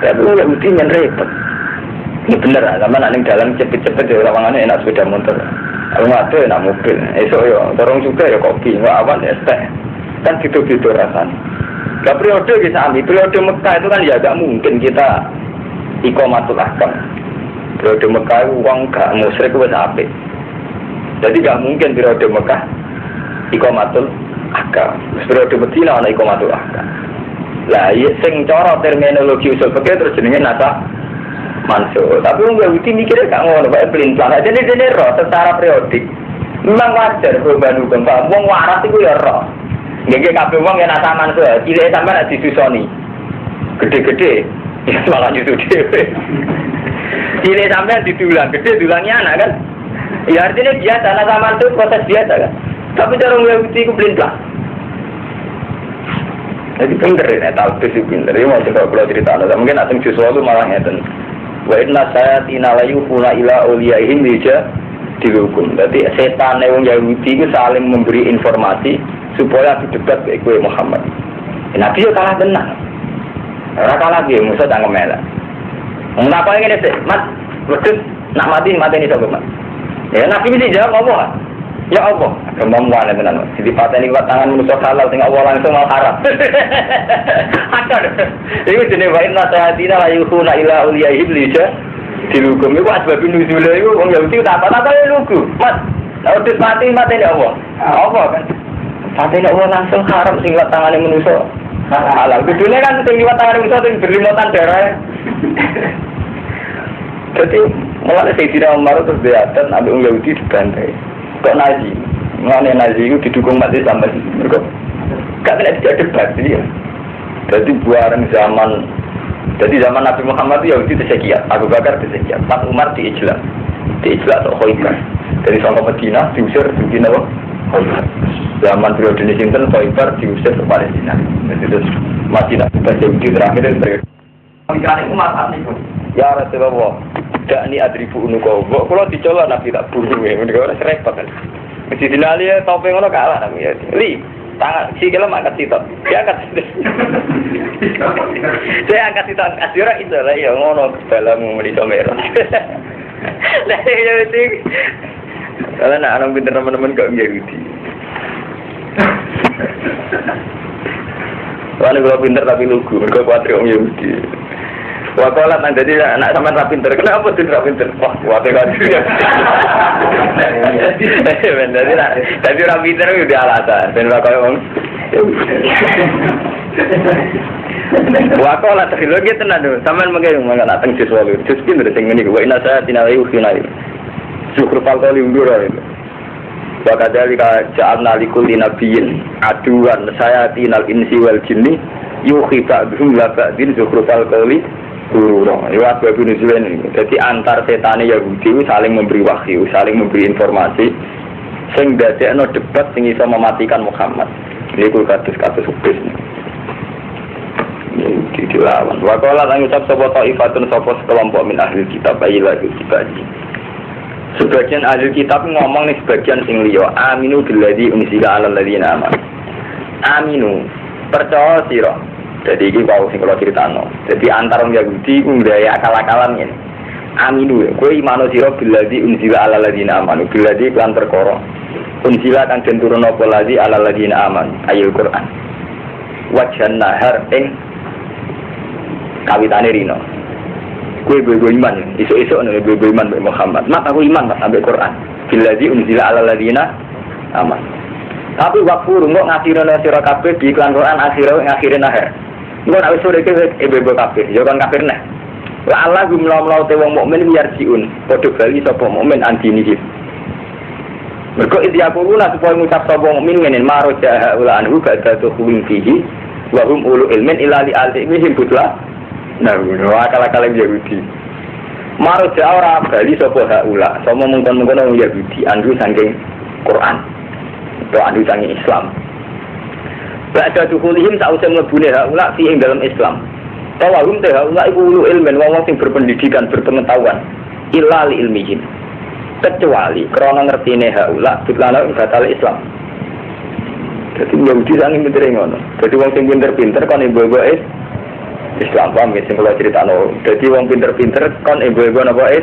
Tapi Yahudi yang repot. Ini bener lah, sama nak dalam cepet-cepet ya lawangannya enak sepeda motor. Kalau nggak ada enak mobil. Esok ya, dorong juga ya kopi, nggak awan ya teh. Kan gitu-gitu rasanya. Gak periode kita ambil, periode Mekah itu kan ya gak mungkin kita iqamatul ahkam. Periode Mekah itu uang gak musyrik itu apik. Jadi gak mungkin periode Mekah iqamatul ahkam. Periode Medina ana iqamatul ahkam. Lah iya sing cara terminologi usul fikih terus jenenge nasa mansuh. Tapi wong Yahudi mikirnya gak ngono, bae pelin-pelan. Jadi dene roh secara periodik. Memang wajar perubahan hukum. Wong waras iku ya roh. Nggih kabeh wong yen nasa mansuh, cilik sampean disusoni. Gede-gede ya malah nyusu dhewe. Cilik sampean didulang, gede dulangnya anak kan. Ya artinya biasa, nah zaman itu proses biasa kan. Tapi cara Yahudi itu belimbang. Jadi pinter ya, tahu itu pinter. Ini mau coba kalau cerita, mungkin asing sesuatu malah ngeten. Wa inna sayatina la yuhuna ila awliyaihim bija dihukum. Jadi setan yang Yahudi itu saling memberi informasi supaya dekat ke kue Muhammad. Nabi itu kalah tenang. Orang kalah dia, musuh tak ngemelak. Mengapa yang ini sih? Mas, wedus nak mati ini sobat mas. Ya Nabi mesti jawab apa? Ya Allah, kemampuan itu tenan. Jadi pateni lewat tangan musuh halal sing Allah langsung mal haram. Ada. Iku jenenge wa inna sayatina la yukhuna ila awliyaihim lija dilukum. Iku asbab nuzul iku wong Yahudi tak apa-apa ya lugu. Mas, wedus mati ini Allah. Apa kan? Pateni Allah langsung haram sing lewat tangane manusia. Halal. Kudune kan sing lewat tangane manusia sing berlimutan darah. Jadi mulai Sayyidina Umar terus beatan ambil orang Yahudi dibantai. Kok Nazi? Mengenai Nazi itu didukung mati sama sih. Mereka gak kena tidak debat dia. Jadi buaran zaman Nabi Muhammad itu Yahudi tersekiat, Abu Bakar tersekiat, Pak Umar diijlah atau Khoibar. Dari sama Medina diusir di Medina Khoibar. Zaman periode ini Sinten Khoibar diusir ke Palestina. Jadi terus Madinah Yahudi terakhir dari pikiran itu masalah itu. Ya Rasulullah, dak ni adribu unuko. Kalau dicolok Nabi tak bunuh ya, mereka orang repot kan. Mesti dinali ya topeng orang kalah Nabi ya. Li, tangan si kalau angkat sitok, dia angkat. Saya angkat sitok asyura itu lah ya ngono dalam meniso merah. Lah ya itu. Kalau nak orang pintar teman-teman gak Yahudi. Kalau pintar tapi lugu, mereka kuatir orang Yahudi. Wakolat nanti jadi anak sama rapi pinter. Kenapa tuh rapi pinter? Wah, waktu kan dia. Jadi rapi pinter itu dia alasan. Dan wakolat orang. Wakolat trilogi tenan tuh. Samaan mungkin mengenai datang sesuatu. Just pinter dengan ini. Wa inna saya tinalai ukinai. Syukur palkali undur itu. Wakadhalika ja'alna likulli nabiyyin aduwan saya tinal insi wal jinni yuhi ba'dhum la ba'din zukhrufal qawli gurura. Iwat babu nuzulen ini. Jadi antar setan Yahudi saling memberi wahyu, saling memberi informasi sing dadekno debat sing iso mematikan Muhammad. Niku kados-kados ubis. Yahudi dilawan. Wa qala lan ucap sapa taifatun sapa sekelompok min ahli kitab ayila dibagi. Sebagian ahli kitab ngomong nih sebagian sing liya, aminu billadzi unzila 'alal ladzina amanu. Aminu, percaya sira. Jadi ini kalau sing kalau ceritano. Jadi antara orang Yahudi ngundaya akal-akalan ini. Aminu ya, kowe imano sira billadzi unzila 'alal ladzina amanu. Billadzi lan perkara. Unzila kang den turun apa ladzi 'alal ladzina amanu. Ayat Quran. Wajan nahar ing kawitane rino. Kowe iman, iso-iso nek kowe iman mbek Muhammad. Mak aku iman ambek Quran. Billadzi unzila 'alal ladzina amanu. Tapi waktu rungok ngakhirana sira kabeh di iklan Quran akhirin akhir. Engko nek wis sore iki ibu kafir, ya kan kafir neh. La Allah gumlaw-law te wong mukmin yarjiun, padha bali sapa mukmin andinihi. Mergo idya quluna supaya ngucap sapa mukmin ngene maroja ula anhu gada tukhwin fihi wa hum ulu ilmin ila li alihim butla. Nah, akal-akal Yahudi. Maroja ora bali sapa haula, sama mungkon-mungkon wong Yahudi andu saking Quran. Atau andu saking Islam. Ba'da dukhulihim sa'usai melebuni haula fi ing dalam Islam. Tawahum te haula iku ulu ilmen wong sing berpendidikan, berpengetahuan illa li ilmihim. Kecuali krana ngertine haula butlana ing batal Islam. Dadi Yahudi sange pinter ngono. Dadi wong sing pinter-pinter kon ibu-ibu Islam paham ya sing kula critakno. Dadi wong pinter-pinter kon ibu-ibu napa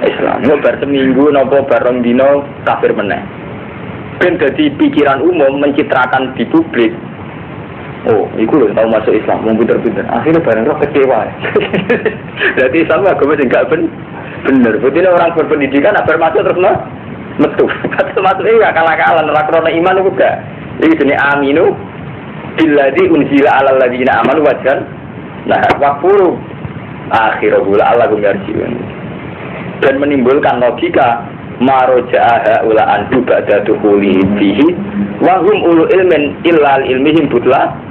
Islam. Ngo bar seminggu napa bareng dina kafir meneh. Ben dadi pikiran umum mencitrakan di publik. Oh, iku lho tau masuk Islam, wong pinter-pinter. Akhirnya bareng roh kecewa. Berarti Islam agama sing gak bener. Berarti orang berpendidikan apa masuk terus metu. Masuk iki akal-akalan ora krana iman iku gak. Iki jenenge aminu billadzi unzila 'alal ladzina amanu wajan. Nah, waqulu akhirul Allahum yarjiun. Dan menimbulkan logika maroja'a ula andu ba'da dukhuli fihi wa hum ulu ilmin illa ilmihim butla.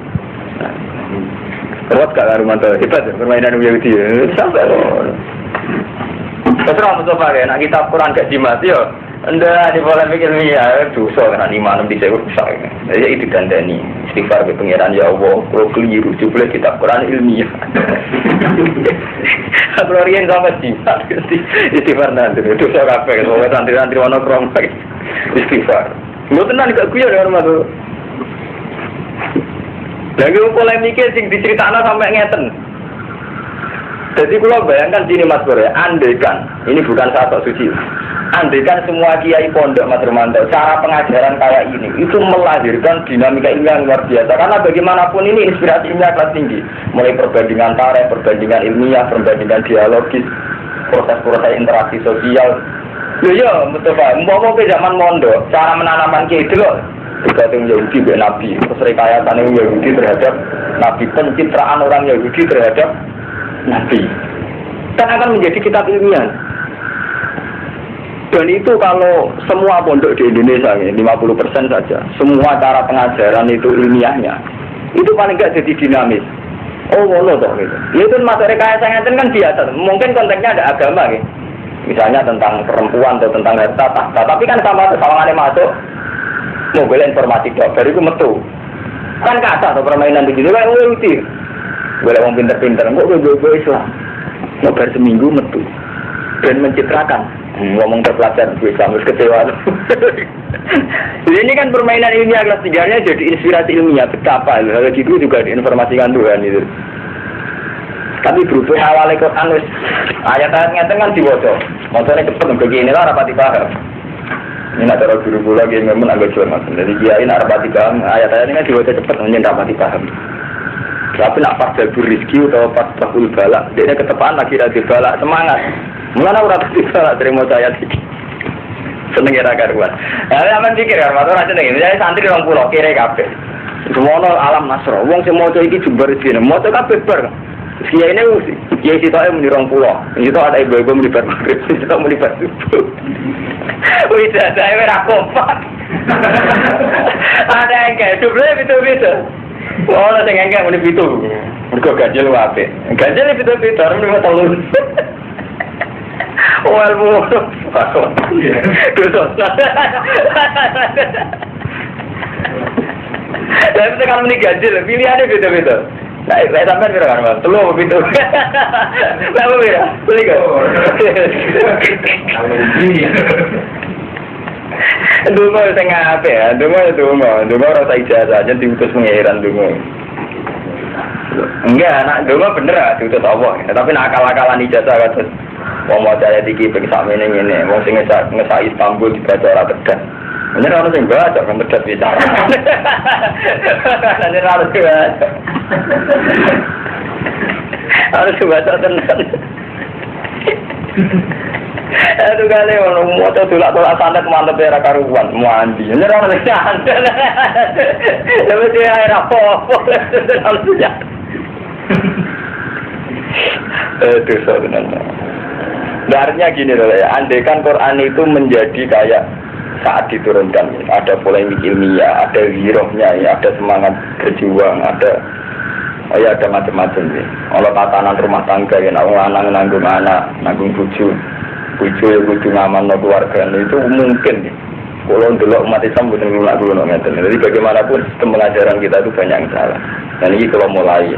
Terus gak karumanto hebat permainan Yahudi sampai terus mencoba ya nak kitab Quran gak jimat yo Anda di polemik ilmiah dosa kan iman di sewu rusak. Jadi itu dandani istighfar ke pangeran ya Allah, kalau keliru jebule kitab Quran ilmiah. Kalau riyen sama jimat istighfar nanti dosa kabeh kalau santri-santri ono krong istighfar. Mboten tenan gak guyon ya Mas. Lagi polemiknya sing diceritakno sampai ngeten. Jadi kalau bayangkan sini Mas Bro ya, andaikan, ini bukan satu suci, andaikan semua kiai pondok Mas Romanto, cara pengajaran kayak ini, itu melahirkan dinamika ilmiah yang luar biasa. Karena bagaimanapun ini inspirasi ilmiah kelas tinggi. Mulai perbandingan tarikh, perbandingan ilmiah, perbandingan dialogis, proses-proses interaksi sosial. Loh ya, betul Pak, mau ke zaman mondok, cara menanamkan kiai itu loh. Bergantung Yahudi ke Nabi, terus rekayasa Yahudi terhadap Nabi, pencitraan orang Yahudi terhadap Nabi kan akan menjadi kitab ilmiah. Dan itu kalau semua pondok di Indonesia 50% saja, semua cara pengajaran itu ilmiahnya, itu paling nggak jadi dinamis. Oh ngono toh gitu. Itu materi rekayasa kan biasa. Mungkin konteksnya ada agama gitu. Misalnya tentang perempuan atau tentang harta tahta, tapi kan sama sawangane masuk mobil informasi dok, dari itu metu. Kan kata atau permainan begitu kan udah boleh orang pinter-pinter, kok gue Islam ngobrol seminggu metu dan mencitrakan ngomong terpelajar gue Islam terus kecewa. Ini kan permainan ilmiah kelas 3-nya jadi inspirasi ilmiah betapa hal gitu juga diinformasikan Tuhan itu. Tapi berhubung awalnya Quran ayat-ayat ngeten kan diwoco motornya cepet begini lah rapati paham. Ini nak cara guru lagi memang agak jual mas. Jadi kiai nak rapati paham ayat-ayat ini kan diwoco cepet hanya rapati paham. Tapi nak pas jabur rizki atau pas bahul balak, dia ketepaan lagi rati balak semangat. Mengapa orang rati balak terima saya sikit? Seneng kira karuan. Ya, aman pikir kan, matur aja nih. Misalnya santri orang pulau kira kafe. Semono alam nasro. Wong semono iki jembar sini. Moto kafe ber. Kiai ini, kiai situ aja muni orang pulau. Situ ada ibu-ibu muni ber. Situ muni ber. Wih, saya merah kompak. Ada yang kayak jumlah itu. Oh, ada yang enggak muni pitu. Mergo ganjil wae. Ganjil pitu-pitu arep lima tahun. Oh, ilmu. Dosa. Tapi kalau muni ganjil pilihane beda-beda. Nah, saya sampai berapa kan, Mas? Telu pitu. Berapa beda? Beli kok. Dungo sing apik ya, dungo rasa ijazah aja diutus pengiran dungo. Enggak, nak dungo bener ah diutus Allah. Tapi nak akal-akalan ijazah kados wong maca ayat iki ping sakmene ngene, wong sing ngesak Istanbul dibaca ora tegas. Bener ana sing baca kan tegas bicara. Bener harus baca. Harus baca tenan. Aduh kali orang mau tolak santet mantep era karuan mandi. Ini orang lesan. Tapi dia air apa? Harusnya. Itu sebenarnya. Artinya gini loh ya. Andaikan Quran itu menjadi kayak saat diturunkan, ada polemik ilmiah, ada girohnya, ya, ada semangat berjuang, ada macam-macam nih. Kalau tatanan rumah tangga ya, nanggung anak, nanggung buju yang buju ngaman keluarga itu mungkin nih. Kalau dulu umat Islam bukan dulu ngeten. Jadi bagaimanapun sistem pelajaran kita itu banyak yang salah. Dan ini kalau mulai,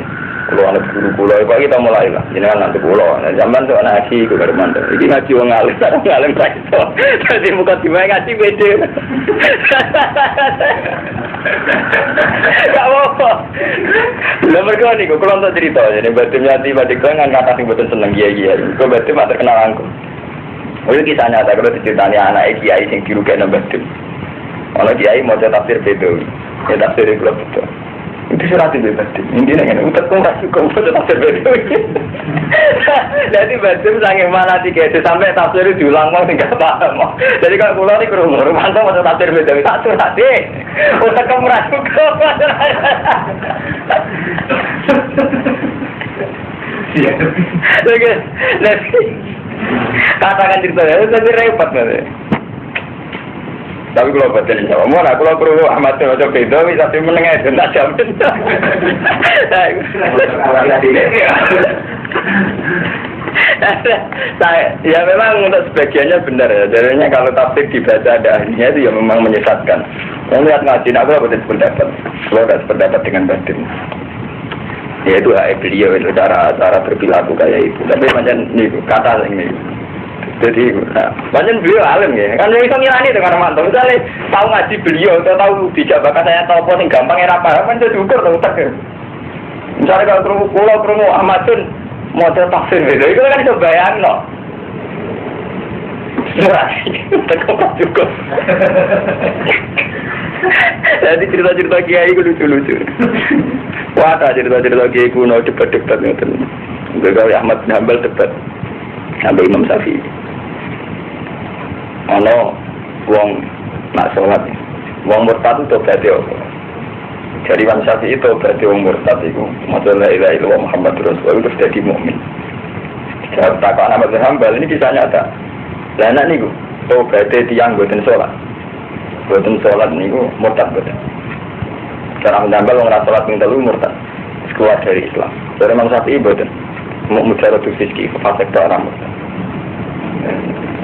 kalau anak guru kulo, kok kita mulai lah. Ini kan nanti kulo. Zaman tuh anak ngaji, gue bermantu. Ini ngaji wong ngalim praktis. Jadi bukan dimana ngaji beda. Gak apa-apa. Lah mereka nih, kalau untuk cerita, jadi batin nyati, batin kan kata sing betul seneng dia. Gue batin mah terkenal angku. Mungkin kisah nyata kalau diceritanya anak kiai sing dirugikan batin. Kalau kiai mau tafsir beda, ya tafsir itu betul. Itu surat itu batin. Intinya kan, utak kau rasa kau mau tafsir beda. Jadi batin sangat mana sih kayak sampai tafsir itu diulang mau tinggal paham. Jadi kalau pulau di kerumunan, mantap mau tafsir beda. Tak surat deh. Utak kau merasa kau. Lagi, katakan cerita itu jadi repot nanti. Tapi kalau baca Jawa, mana kalau perlu Ahmad Jawa beda, bisa menengah itu tak jamin. Ya memang untuk sebagiannya benar ya. Jadinya kalau tafsir dibaca ada ahlinya itu ya memang menyesatkan. Yang lihat ngaji, aku tidak sependapat. Kalau tidak sependapat dengan batin. Ya itu hak beliau itu cara berperilaku kayak itu. Tapi macam ini kata ini. Jadi, macam beliau alim ya. Kan yang bisa ngirani dengan mantap. Misalnya tahu ngaji beliau atau tahu bijak bakat saya tahu apa yang gampang era paham kan jadi ukur tahu tak. Misalnya kalau kerungu Ahmadun mau tafsir itu kan bisa bayang no. Tak cukup. Jadi cerita-cerita kiai itu lucu-lucu. Wah, cerita-cerita kiai kuno debat-debat ngoten. Begawe Ahmad bin Hanbal debat sampai Imam Syafi'i. Ono wong nak sholat, wong murtad itu berarti apa? Jadi Imam Syafi'i itu berarti wong murtad itu maca la ilaha illallah Muhammadur Rasulullah itu jadi mukmin. Jawab takon Ahmad bin Hanbal ini kisah nyata. Lah anak niku, oh berarti tiyang boten sholat. Boten sholat niku murtad boten. Cara menambal wong ra sholat ping telu murtad. Keluar dari Islam. Dari Imam Syafi'i boten. Mujarrad fiski fasik orang murtad.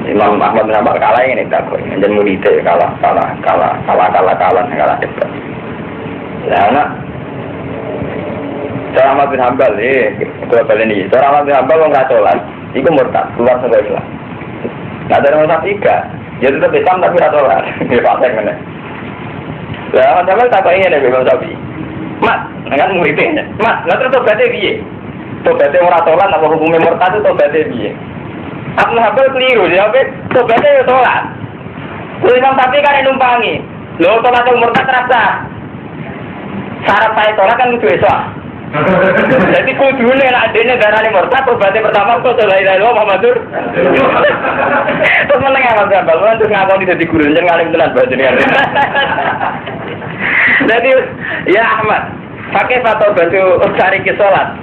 Imam Ahmad bin Hanbal kalah ini tak kok. Jangan muridnya kalah debat. Lah anak cara Ahmad bin Hanbal kalau kalian ini, cara Ahmad bin Hanbal orang sholat, itu murtad keluar dari Islam. Nah dari Imam Syafi'i dia tetap Islam tapi tidak sholat. Dia pasang mana? Lah Ahmad bin Hanbal tak ingin ada Imam Syafi'i. Mat, kan muridnya. Mat, nggak terus berarti biye. Tobatnya orang sholat, apa hukumnya murtad itu tobatnya biye. Aku Hanbal keliru, jawabnya tobatnya ya sholat. Terus Imam Syafi'i kan numpangi. Loh, sholat yang murtad terasa. Syarat saya sholat kan itu esok. Jadi kudunya nak adanya darahnya murtad, tobatnya pertama kok la ilaha illallah Muhammadur. Terus menengah Mas Hanbal, terus ngakoni jadi guru, jangan ngalim tenan bacanya. Jadi ya Ahmad, pakai fatwa batu cari ke sholat.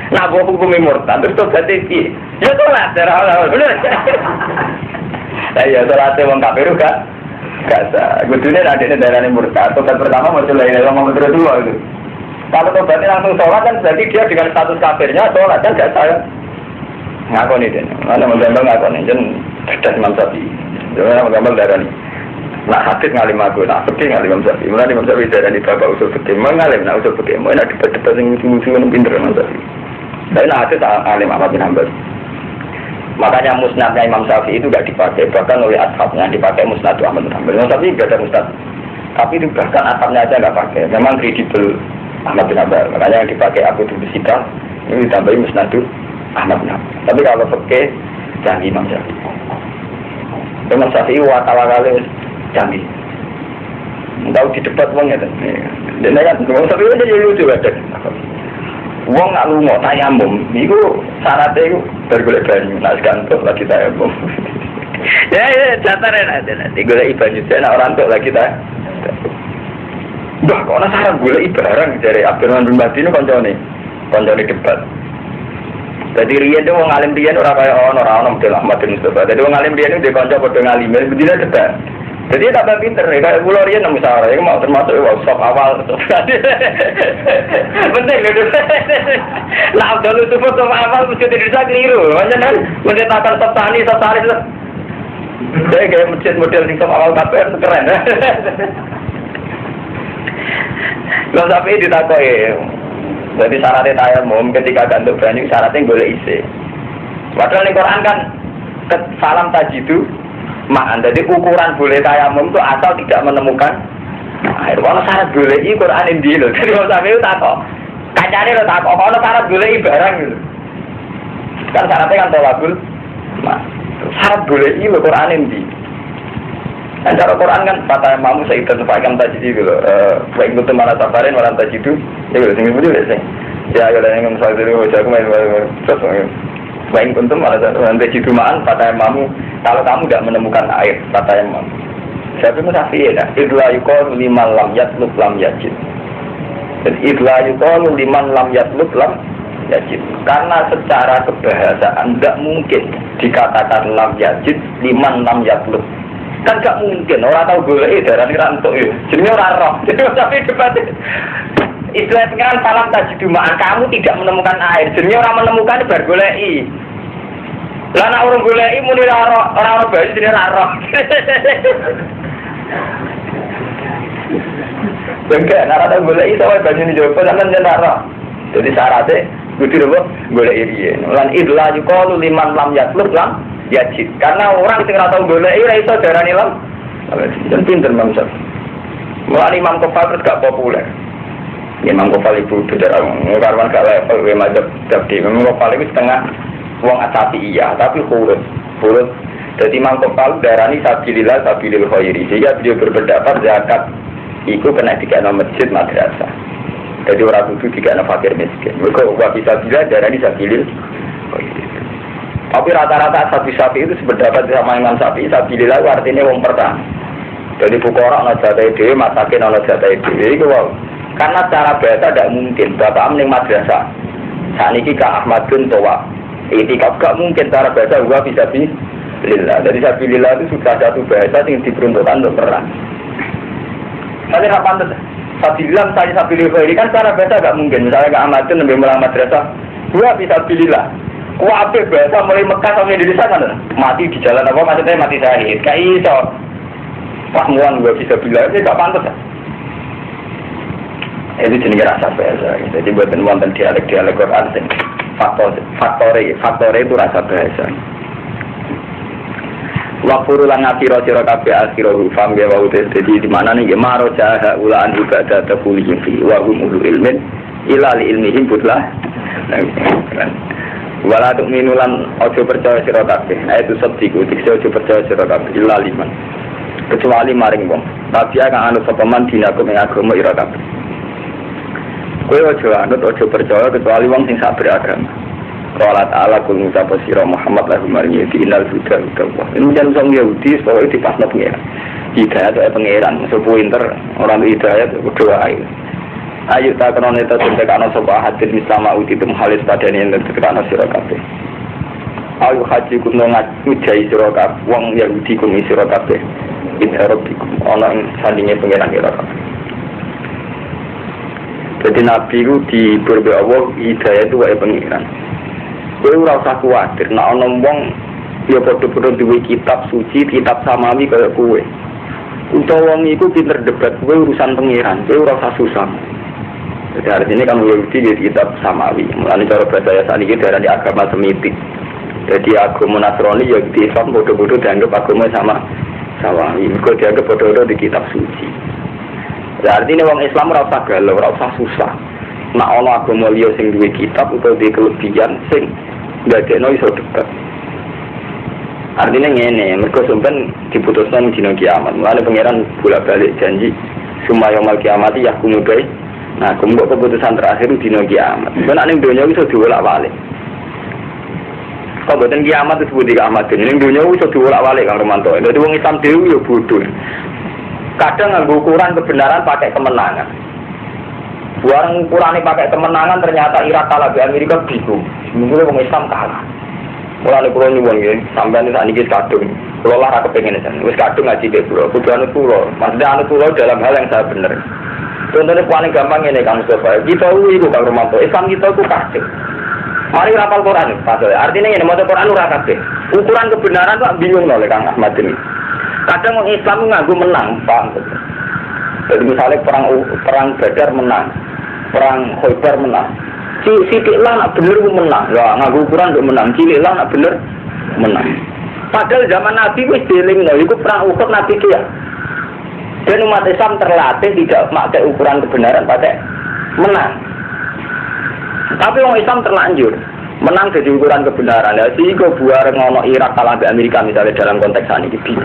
Nah, buat hukumnya murtad, terus tobatnya sih. Ya sholat, darah bener. Nah ya sholatnya orang kafir kan? Gak sah. Kudunya adanya darahnya murtad. Tobat pertama mau la ilaha illallah Muhammadur Rasulullah itu. Kalau tobatnya langsung sholat kan berarti dia dengan status kafirnya sholat kan gak sah. Ngakoni dia. Mana mengambil ngakoni. Jangan pedas Imam Syafi'i. Jangan mengambil darah ini. Nak hadis ngalim aku, nak fikih ngalim Imam Syafi'i. Mulai Imam Syafi'i darah di bapak usul fikih. Mengalim, nak usul fikih. Mau nak debat-debat yang lucu-lucu yang pinter Imam Syafi'i. Tapi nak hadis ngalim Ahmad bin Hanbal. Makanya musnadnya Imam Syafi'i itu gak dipakai. Bahkan oleh ashabnya dipakai musnad Ahmad bin Hanbal. Imam Syafi'i gak ada musnad. Tapi itu bahkan ashabnya aja gak pakai. Memang kredibel Ahmad bin Hanbal. Makanya yang dipakai Abu Dawud Sita ini ditambahi musnadu Ahmad bin Hanbal. Tapi kalau fikih jangan Imam Syafi'i. Imam Syafi'i wakal-wakal canggih. Tahu di debat wong ya. Dan kan Imam Syafi'i aja lucu ada. Wong nak lunga tayamum niku syaratnya iku bergolek banyu. Nak gantuk lagi tayamum. Ya catare nanti golek banyu nek ora entuk lagi ta. Bah, kok ana syarat golek barang jare Abdurrahman bin Mahdi kancane debat. Dadi riyen wong alim riyen ora kaya ono model Ahmad bin Mustafa. Dadi wong alim riyen dhe kanca padha ngalim, bedine debat. Jadi tambah pinter nih, kayak pulau riyen nang musyawarah, ini mau termasuk workshop awal. Penting lho. Lah dulu support sama awal mesti tidak keliru. Macam mesti takal tani itu. Jadi kayak masjid model sing awal kabeh keren. Kalau sampai ditakoki. Jadi syaratnya tayamum ketika gantuk banyu syaratnya golek isi. Padahal di Quran kan salam tajidu maan, jadi ukuran boleh tayamum itu asal tidak menemukan air. Kalau syarat boleh i Quran ini loh. Jadi kalau sampai itu takok, kacanya lo takok. Kalau syarat boleh i barang gitu. Kan syaratnya kan tolakul. Syarat boleh i lo Quran ini. Dan cara Quran kan kata mamu saya tertepakkan tajid itu loh. Baik itu mana sabarin mana tajid itu. Ya lo sini betul ya sih. Ya kalau yang misalnya itu aku main terus. Baik untuk malah nanti cidumaan kata mamu kalau kamu tidak menemukan air kata mamu. Siapa Syafi'i ya? Idla yukol liman lam yatlub lam yajid. Dan idla yukol liman lam yatlub lam yajid. Karena secara kebahasaan tidak mungkin dikatakan lam yajid liman lam yatlub. Kan gak mungkin orang tahu boleh darah ini rantuk ya. Jadi orang roh. Jadi tapi debatnya. Istilah pengiran salam tajidumaan kamu tidak menemukan air. Jadi orang menemukan bergolei. Lah nek urung goleki muni ora ora bayi dene ra ora. Bengke nek ora goleki sawe banyu njowo sampeyan yen ora. Dadi syaratnya kudu apa goleki riyen. Lan idla yuqalu liman lam yatlub lam yajid. Karena orang sing ora tau goleki ora iso darani lam. Dan pinter mangsa. Mulai Imam Kofal terus gak populer. Imam Kofal itu tidak karwan gak level we mazhab Syafi'i. Imam Kofal itu setengah wong Asyafi'iyah tapi huruf. Jadi Imam Kofal darani sabilillah sabilil khairi. Sehingga beliau berpendapat zakat iku kena dikena masjid madrasah. Jadi orang kudu dikena fakir miskin. Mereka wa bisa bila darani sabilil khairi. Tapi rata-rata Syafi'i itu sependapat sama Imam Syafi'i. Sabilillah artinya wong pertama. Jadi fukara ana jatahe dhewe, masakin ana jatahe dhewe iku wae. Karena cara bahasa tidak mungkin bapak mending madrasah. Saniki Kak Ahmadun towa. Itikaf gak mungkin cara bahasa gua bisa bilillah. Jadi sabilillah itu sudah satu bahasa yang diperuntukkan untuk perang. Tapi apa pantas? Sabilillah saya sabilillah ini kan cara bahasa gak mungkin. Misalnya Kak Ahmadun lebih melang madrasah, gua bisa bilillah. Kuabe bahasa mulai Mekah sampai Indonesia kan mati di jalan apa maksudnya mati syahid. Kayak iso. Pahmuan gua bisa bilang ini gak pantas. Itu jenis rasa bahasa. Jadi buatan wonten dialek-dialek Quran sing faktor itu rasa bahasa. Waktu ulang akhirah sira kabeh akhirah fam ya wa jadi di mana nih maro jaha ulaan ibadah taqulihim fi wa hum ulul ilmin ila li ilmihim budlah. Wala tu'minulan ojo percaya sira kabeh. Itu sabdiku dikse ojo percaya sira kabeh illa liman. Kecuali maring wong. Tapi akan anu sapa man dinaku ing agama ira kabeh. Kowe ojo anut ojo percaya kecuali wong sing sak beragama. Qala ta'ala kul ngucap sira Muhammad lahum maryati innal huda huda. Ini jan wong Yahudi pokoke dipasno pengira. Hidayah itu pengiran, sepuh pinter orang hidayah kudu wae. Ayo tak kenone ta tentekana sapa hadis Islam uti tem halis padane yen tentekana sira kabeh. Ayo haji kuno ngajai sira kabeh wong Yahudi kuwi sira kabeh. Inharobikum ana ing sandinge pengiran sira kabeh. Jadi Nabi itu diberi Allah hidayah itu kayak pengiran. Kowe ora usah kuwatir, nek ana wong ya padha-padha duwe kitab suci, kitab samawi kaya kowe. Utawa wong iku pinter debat, kowe urusan pengiran, kowe ora usah susah. Jadi artinya kan Yahudi di kitab samawi. Mulane cara bahasa saniki darani agama semitik. Jadi agama Nasrani ya di Islam padha-padha dianggap agama sama samawi. Mergo dianggap padha-padha di kitab suci. Artinya wong Islam ora usah galau, ora usah susah. Nek ana agama liya sing duwe kitab utawa duwe kelebihan sing ndadekno iso debat. Artinya ngene, mergo sampean diputuskan dina kiamat. Mulane pangeran bolak-balik janji supaya mal kiamat ya kumudai. Nah, kumpul keputusan terakhir dina kiamat. Ben ning donya iso diwolak-walik. Kok boten kiamat disebut kiamat. Ning donya iso diwolak-walik Kang Romanto. Dadi wong Islam dhewe ya bodoh. Kadang nganggo ukuran kebenaran pakai kemenangan. Buang ukurannya pakai kemenangan ternyata Irak kalah di Amerika bingung. Mungkin orang Islam kalah. Mulai pulau nyuwun ya, sampai ini saat ini kadung. Pulau lah aku pengen aja. Wes kadung ngaji ke pulau. Kudu anu pulau. Maksudnya anu pulau dalam hal yang saya benar. Contohnya paling gampang ini Kang Mustafa. Kita itu Kang Romanto. Islam kita itu kacau. Mari rapal Quran. Artinya ini mau Quran ura kabeh. Ukuran kebenaran tak bingung oleh Kang Ahmad ini. Kadang orang Islam nganggo menang, paham? Jadi misalnya perang Badar menang, perang Khaybar menang. Sithik lah nak bener ku menang. Ya nganggo ukuran untuk menang. Cilik lah nak bener menang. Padahal zaman Nabi wis dilingno iku perang Uhud Nabi ki ya. Dan umat Islam terlatih tidak pakai ukuran kebenaran, pakai menang. Tapi orang Islam terlanjur menang jadi ukuran kebenaran. Ya sehingga buareng ono Irak kalah di Amerika misalnya dalam konteks ini gitu.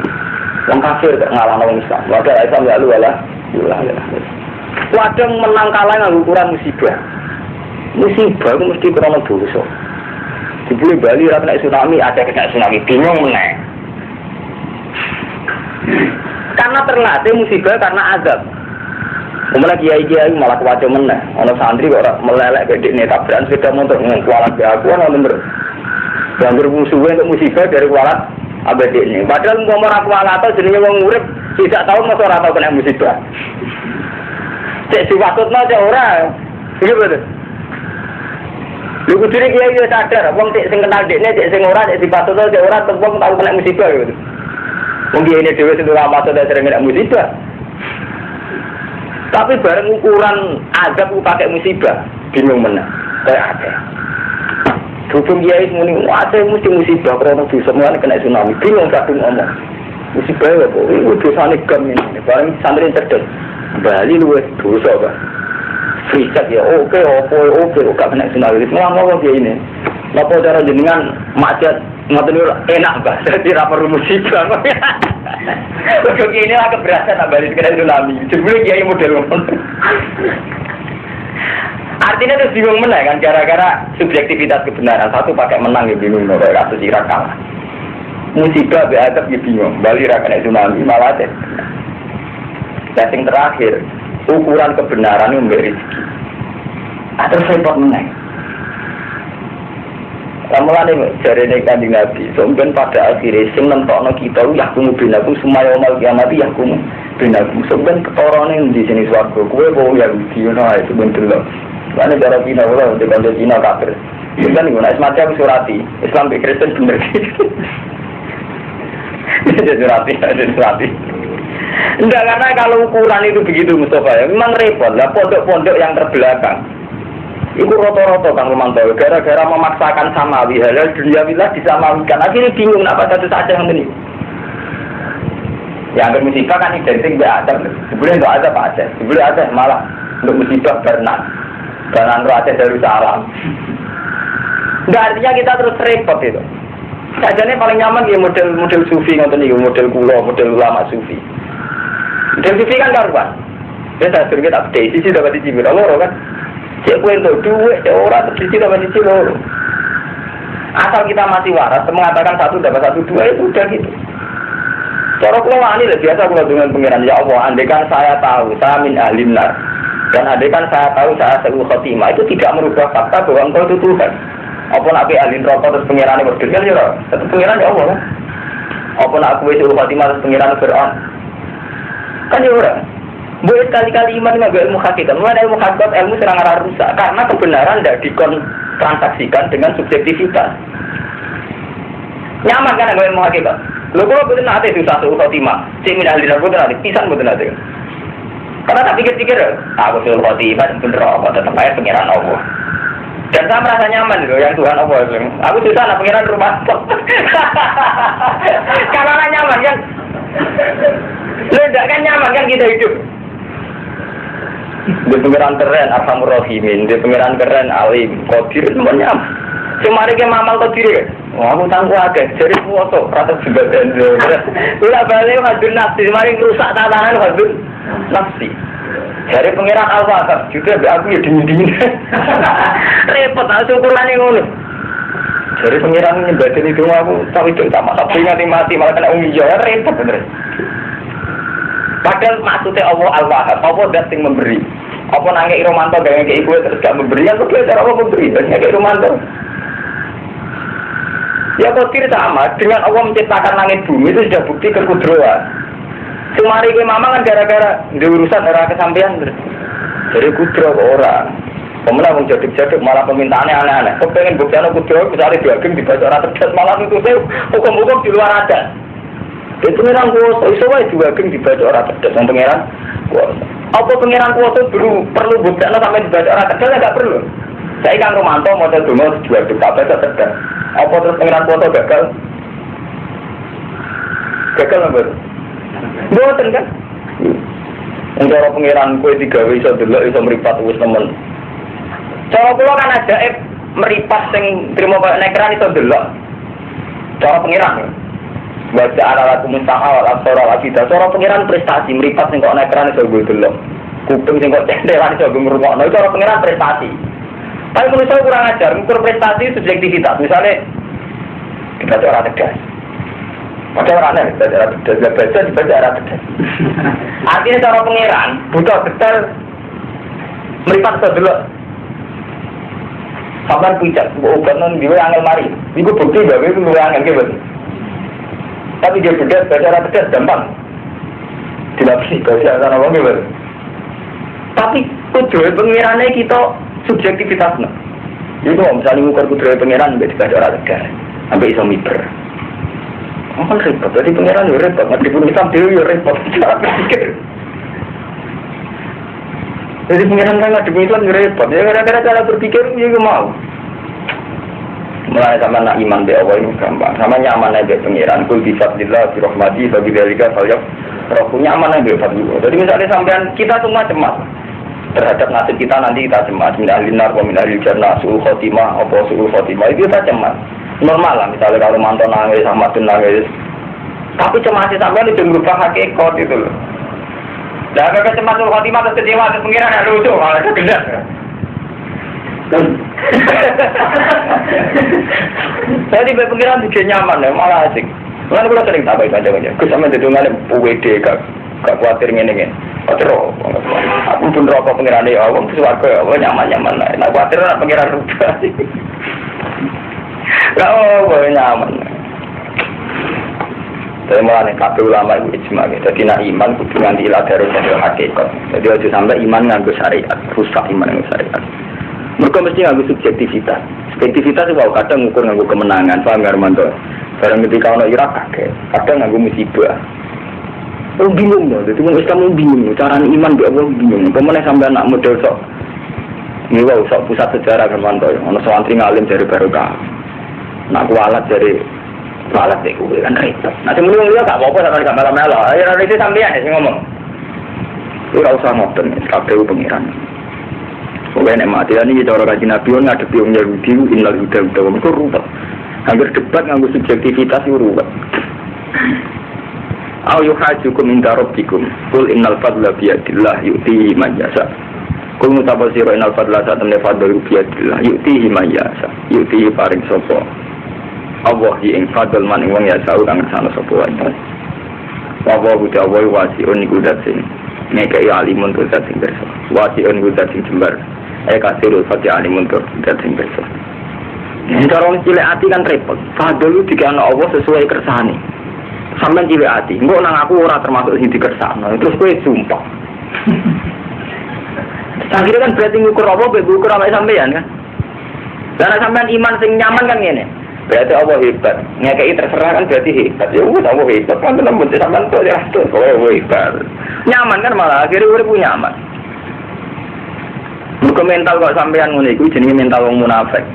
Wong kafir ngalahno wong Islam. Wadah Islam ya lu lah. Wadah menang kalah nganggo ukuran musibah. Musibah itu mesti krana dosa. Dibeli Bali ra kena tsunami, ada kena tsunami bingung meneh. Karena terlatih musibah karena azab. Mulai kiai-kiai malah kuwaca meneh. Ana santri kok ora melelek gedhe tabrakan sepeda motor kualat be aku ana bener. Banjur musuhe untuk musibah dari kualat abad ini. Padahal umpama ora kualat jenenge wong urip tidak tahu masa ora tau kena musibah. Cek diwakutno cek ora. Iki bener. Lho kudune kiai yo sadar, wong sing kenal dekne, sing ora, sing dipatuto, sing ora wong tau kena musibah gitu. Wong kiai ini dhewe sing ora maksud sering kena musibah. Tapi bareng ukuran azab ku pakai musibah, bingung meneh. Kayak akeh. Dukung kiai muni, "Ate mesti musibah karena semuanya kena tsunami." Bingung kadung ngomong. Musibah ya kok iku dosane gam ini. Bareng santri cerdas. Bali luwes dosa, Pak. Frikat ya oke, gak kena tsunami. Semua ngomong kiai ini. Napa cara jenengan maksiat ngoten enak, Pak. Dadi ra perlu musibah. Kok ini lah keberatan balik kena tsunami. Jebule kiai model ngono. Artinya itu bingung menang kan gara-gara subjektivitas kebenaran. Satu pakai menang ya bingung loh kasus Irak kalah. Musibah be adab ya bingung. Bali ra kena tsunami malah ada. Yang terakhir, ukuran kebenaran itu memberi rezeki. Atau repot menang. Mulane jarene Kanjeng Nabi, sampeyan pada akhire sing nentokno kita lu yakum binaku sumaya mal kiamat yakum binaku. Sampeyan ketorone di sini swarga. Kowe kok ya ngono ae sebentar. Lan cara Cina ora de banda Cina kafir. Kan ngono semacam surati. Islam be Kristen bener. Jadi surati. Enggak, karena kalau ukuran itu begitu Mustafa ya, memang repot lah pondok-pondok yang terbelakang. Itu roto-roto Kang Romanto, gara-gara memaksakan samawi halal dunia bila disamawikan. Akhirnya bingung apa satu saja yang ini. Yang bermusibah kan identik dengan adab. Sebelum itu adab aja, sebelum ada malah untuk musibah berenang roh aja dari salam. Enggak, artinya kita terus repot itu. Sajane paling nyaman ya model sufi ngoten niku, model kula, model ulama sufi. Model sufi kan karuan. Biasa sering kita update sisi dapat dicibir loro kan. Cek kowe entuk duit, cek ora sisi dapat dicibir. Asal kita masih waras, mengatakan satu dapat satu dua itu udah gitu. Cara kula wani lho biasa kula dengan pengiran ya Allah, andaikan saya tahu saya min ahli nar dan andaikan saya tahu saya seluruh khotimah itu tidak merubah fakta bahwa engkau itu Tuhan. Apa nak be ahli neraka terus pengirane berdiri ya, tetep pengiran ya Allah kan. Apa nak aku wis seluruh khotimah terus pengirane Fir'aun. Kan ya ora. Boleh kali-kali iman dengan ilmu hakikat. Mulai ilmu hakikat ilmu serang arah rusak karena kebenaran tidak dikontransaksikan dengan subjektivitas. Nyaman kan dengan ilmu hakikat. Lho kalau betul nanti itu satu khotimah. Cik min ahli neraka nanti pisan betul nanti. Karena tak pikir-pikir, aku seluruh khotimah bener apa tetap aja pengiran Allah. Dan saya merasa nyaman loh yang Tuhan Allah. Aku susah nak pengiran rumah. Karena nyaman kan. Lo tidak kan nyaman kan kita hidup. Di pengiran keren, Arhamur Rahimin. Di pengiran keren, Alim, Qadir, semuanya. Cuma mereka mamal Qadir kan. Wah, aku tangguh aja. Jadi foto, rata juga dan ulah balik hadir nafsi. Mari rusak tatanan hadir nafsi. Dari pengiran Al-Fatah juga aku ya dingin-dingin. Repot, aku ukurannya ngono. Dari pengiran nyebatin itu aku tahu itu sama tapi mati malah kena umiyah repot bener. Padahal maksudnya Allah Al-Wahhab, Allah dat sing memberi. Apa nangke Romanto gawe ke ibu terus gak memberi, ya kok cara Allah memberi, terus nangke Romanto. Ya Qadir sama, dengan Allah menciptakan langit bumi itu sudah bukti kekudraan. Semari ke mama kan gara-gara di urusan orang kesampean. Jadi kudro orang. Pemenang wong jaduk-jaduk malah permintaannya aneh-aneh. Kepengen buktian kudro misalnya diagem dibaca orang cerdas malah itu saya hukum-hukum di luar adat. Itu pengiran kuasa, iso wae diagem dibaca orang cerdas yang pengiran kuasa. Apa pengiran kuasa perlu buktian sampai dibaca orang cerdas enggak perlu. Saya kan Romanto model dongo diaduk kabeh cerdas. Apa terus pengiran kuasa gagal? Gagal nggak? Boten kan? Cara pengiran kue digawe iso delok iso mripat wis temen. Cara kula kan ajaib mripat sing trimo koyo nekran iso delok. Cara pengiran. Baca ala kumustahal al-asara lagi. Cara pengiran prestasi mripat sing kok nekran iso delok. Kuping sing kok cenderan iso ngrungokno itu cara pengiran prestasi. Tapi manusia kurang ajar, ukur prestasi subjektivitas. Misalnya kita orang tegas. Padahal orangnya dibaca arah tegas, dibaca arah tegas. Artinya cara pengiran, butuh detail meripat sedelok. Sampai pucat, obat non dia angel mari. Iku bukti bahwa itu dia angel gitu. Tapi dia beda baca arah tegas gampang. Tidak sih baca arah apa gitu. Tapi kudu pengirannya kita subjektivitasnya. Itu misalnya ngukur kudrat pangeran mbek dibagi ora lega. Sampai iso miber. Apa repot? Jadi pangeran yo repot, ngerti pun kita dhewe yo repot. Cara berpikir. Jadi pangeran kan ngadep Islam yo repot. Ya gara-gara cara berpikir yo mau. Mulai sama nak iman be Allah itu gampang. Sama nyaman aja pangeran. Kul bi fadlillah bi rahmati fa bidzalika falyaf. Rohku nyaman aja fadlillah. Jadi misalnya sampean kita semua cemas terhadap nasib kita nanti kita cemas. Min ahlin nar wa min ahlil jannah su'ul khotimah apa su'ul khotimah itu kita cemas. Normal lah misalnya kalau mantan nangis sama tun nangis. Tapi cemasnya sampean itu merubah hakikat itu loh. Nah kalau cemas su'ul khotimah terus kecewa terus pangeran ada lucu malah kegendak. Jadi pengiran juga nyaman ya, malah asik. Kan kalau sering tak baik aja. Kesampe dedungan UWD gak khawatir ngene-ngene. Terus aku pun rokok pengiran ya, wong suwarga ya nyaman-nyaman lah. Nah khawatir nek pengiran rubah. Lah nyaman. Saya mulai kabeh ulama itu ijma gitu. Jadi nak iman kudu nganti ila darus hakikat. Jadi aja sampai iman nganggo syariat, rusak iman nganggo syariat. Mereka mesti nganggo subjektivitas. Subjektivitas itu kadang ngukur nganggo kemenangan, paham gak Armanto? Barang ketika ono Irak kaget, kadang nganggo musibah. Oh bingung loh, jadi orang Islam bingung. Cara iman dia Allah bingung. Kemudian sampai anak model sok, ini wow sok pusat sejarah Armanto. Ono santri ngalim dari barokah, nak kualat dari kualat deh gue kan repot. Nah semuanya dia gak apa-apa sama gak malah-malah. Ya nanti itu sampean ya ngomong. Lu gak usah ngoten, kabeh pengiran. Pokoknya nek mati ini cara kaji Nabi ngadepi wong Yahudi innal huda itu ruwet. Hampir debat nganggo subjektivitas itu ruwet. Au yuhajukum inda rabbikum qul innal fadla bi yadillah yu'tihi man yasha. Qul mutabasira innal fadla satamne fadlu bi yadillah yu'tihi man yasha. Yu'tihi paring sapa Allah ing fadl man wong yasha kang sana sapa wae. Wa hudawa wasi'un iku dating ngekei alimun tu dating berso. Wasi'un iku dating jembar. Kasirul fati alimun tur dating besok. Cara orang cilik hati kan repot. Fadlu dikene Allah sesuai kersane. Sampeyan cilik hati, engko nang aku ora termasuk sing dikersakno. Terus kowe sumpah. Akhirnya kan berarti ngukur apa mbek ngukur awake sampeyan kan. Karena sampeyan iman sing nyaman kan ngene. Berarti Allah hebat. Ngekeki terserah kan berarti hebat. Ya wis Allah hebat kan tenan sampeyan kok ya kowe hebat. Nyaman kan malah akhirnya urip nyaman. Bukan mental kok sampean ngono iku jenenge mental wong munafik.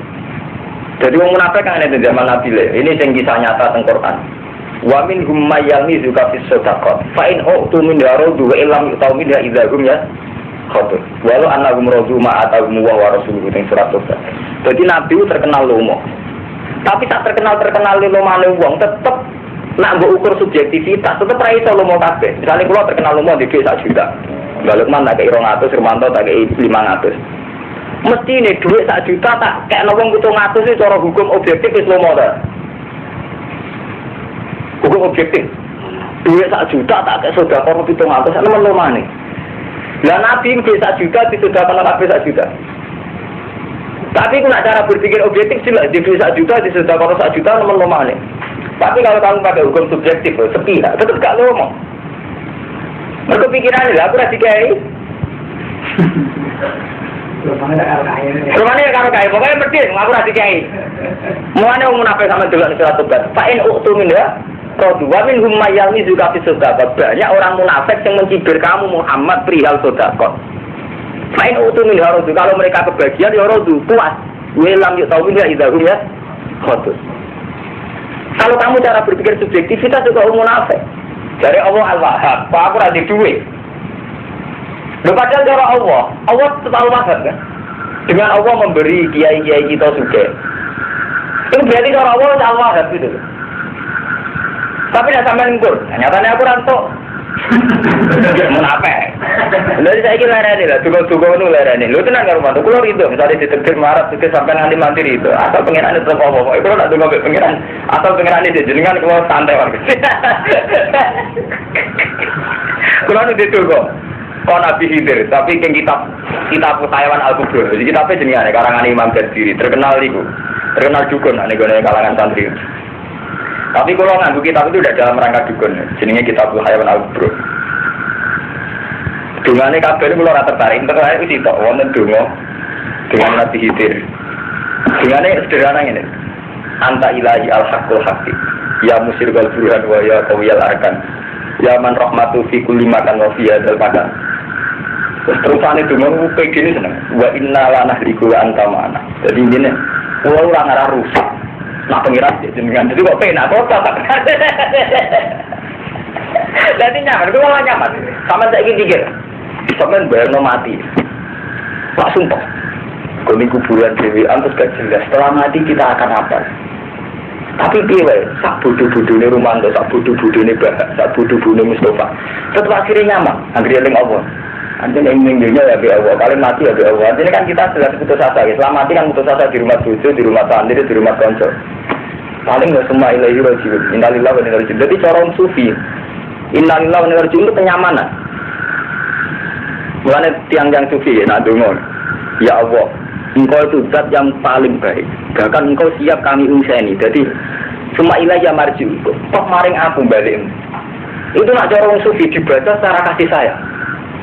Jadi wong munafik kan ada di zaman Nabi le. Ini sing kisah nyata teng Quran. Wa min hum mayyami zuka fi sadaqat. Fa in utu min darudu wa illam yu'tu min idzahum ya khatur. Walau annahum radu ma atahum wa rasuluhu teng surat Toba. Jadi Nabi terkenal lomo. Tapi tak terkenal lomane wong tetep nak mbok ukur subjektivitas tetep ra iso lomo kabeh. Misale kula terkenal lomo di 1 juta. Balukman tak kei 200, Hermanto tak kei 500. Mesti ini duit 1 juta tak kayak wong 700 itu cara hukum objektif wis lomo ta. Hukum objektif. Duit 1 juta tak kayak sedekah 700 nemen lomane. Lah Nabi duit 1 juta disedekahkan kabeh 1 juta. Tapi ku nak cara berpikir objektif sih di duit 1 juta disedekahkan 1 juta nemen lomane. Tapi kalau kamu pakai hukum subjektif sepihak tetap gak lomo. Mereka pikiran lah, aku rasa kayak Rumahnya karo kaya, pokoknya penting, aku rasa kayak Muanya munafik sama dengan surat Tobat. Fa'in u'tu minha rodu wa min hum mayyami zuka fi sedekah. Banyak orang munafik yang mencibir kamu Muhammad perihal sedekah. Fa'in u'tu minha rodu, kalau mereka kebagian ya rodu, puas. Welam yu'tu minha idzahum ya khotus. Kalau kamu cara berpikir subjektivitas juga munafik. Dari Allah Al-Wahhab, Pak aku rada duit. Padahal cara Allah tahu mazhab kan? Dengan Allah memberi kiai-kiai kita juga. Itu berarti cara Allah Al-Wahhab gitu. Tapi tidak sampai ngukur. Nyatanya aku rantok. Munafik. Lalu saya kira lereni lah, tugas-tugas itu lereni. Lu tenang karo mantu, kalau itu misalnya ditegur marah, ditegur sampai nanti mandiri itu. Asal pengiran itu tetap apa-apa. Kalau nak tunggu pengiran, asal pengiran itu jenengan kalau santai warga. Kalau itu ditunggu. Kau Nabi Khidir, tapi yang kitab Hayawan Al-Kubro. Jadi kitabnya jenengan karangan Imam Ghazali, terkenal itu. Terkenal dukun, ane kalangan santri. Tapi kalau nganggu kitab itu udah dalam rangka dukun, jenenge kitab Hayawan Al-Kubro. Dungane kabeh kula ora tertarik itu sitok wonten donga dengan Nabi Khidir. Dengannya sederhana ini. Anta ilahi al-haqqul haqqi. Ya musir wal burhan wa ya qawiyal arkan. Ya man rahmatu fi kulli makan wa fi hadzal makan. Terusane donga pede ini seneng. Wa inna la nahliku wa anta ma'ana. Jadi ngene, kula ora ngarah rusak. Nak pengiran jenengan. Jadi kok penak kok tak. Jadi nyaman, kula ora nyaman. Sama saiki pikir. Sampeyan bayangno mati. Langsung toh. Kami kuburan dewi, antus gak jelas. Setelah mati kita akan apa? Tapi piye, sak bodoh-bodohne Romanto, sak bodoh-bodohne Bahak, sak bodoh-bodohne Mustafa. Tetap akhirnya nyaman, anggere eling Allah. Anjene ing dunya ya be Allah, kalian mati ya be Allah. Ini kan kita jelas putus asa, setelah mati kan putus asa di rumah bojo, di rumah santri, di rumah kanca. Paling enggak semua ilahi rajiun. Innalillahi wa inna ilaihi rajiun. Jadi cara sufi, innalillahi wa inna ilaihi rajiun itu kenyamanan. Mulane tiang-tiang sufi nak donga. Ya Allah, Engkau itu zat yang paling baik. Bahkan Engkau siap kami useni. Jadi semua ilayah marju. Kok maring aku balik. Itu nak cara orang sufi dibaca secara kasih sayang.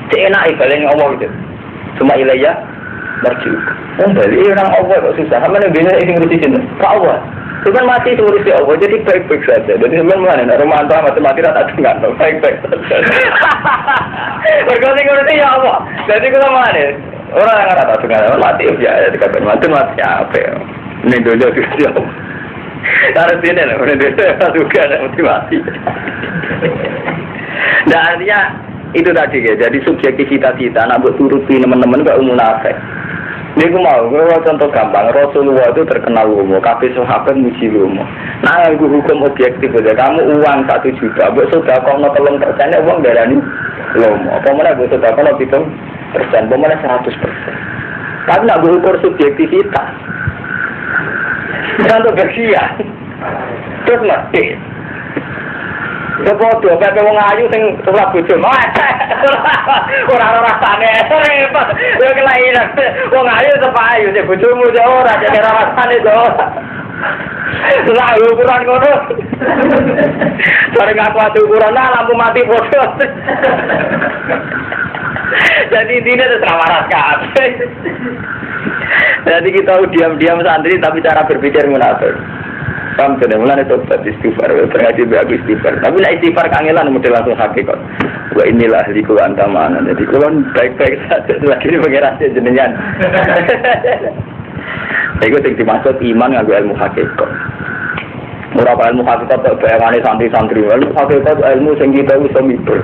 Seenak ibaratnya Allah gitu. Semua ilayah marju. Balik orang Allah kok susah. Sama yang biasa ini ngurusi cinta. Pak Allah. Itu kan mati ngurusi Allah. Jadi baik-baik saja. Jadi sebenarnya Romanto mati-mati rata dengar. Baik-baik saja. Berganti ngurusi ya Allah. Jadi kita mana? Orang yang rata dengar. Mati ya. Mati apa ya. Ini dulu juga harus ini lah, ini juga ada motivasi. Nah artinya itu tadi ya, jadi subjektivitas kita, nak buat turuti teman-teman gak umum nafek. Ini aku mau, contoh gampang, Rasulullah itu terkenal umum, kabeh sahabat muji umum. Nah aku hukum objektif aja, kamu uang 1 juta, buat sudah kalau 3% uang darani lomo. Apa mana buat sudah kalau 7%, apa mana 100%. Tapi nak berukur subjektivitas. Untuk bersia, terus mati. Sepodo, pepe wong ayu sing sebelah bojo. Ora rasane repot. Yo kelainan. Wong ayu sepayu sing bojomu yo ora jadi rasane to. Lah ukuran ngono. Bareng aku adu ukuran lampu mati bodo. Jadi ini terserah waras kabeh. Jadi kita diam-diam santri tapi cara berpikir munafik. Paham sudah mulai tobat istighfar, berarti bagus istighfar. Tapi nak istighfar kangelan model langsung hakikat. Wah inilah liku antamana. Jadi kalau baik-baik saja lagi ini pengerasnya jenengan. Itu yang dimaksud iman nganggo ilmu hakikat. Ora ilmu hakikat tak bayangane santri-santri. Ilmu hakikat ilmu sing kita bisa mikir.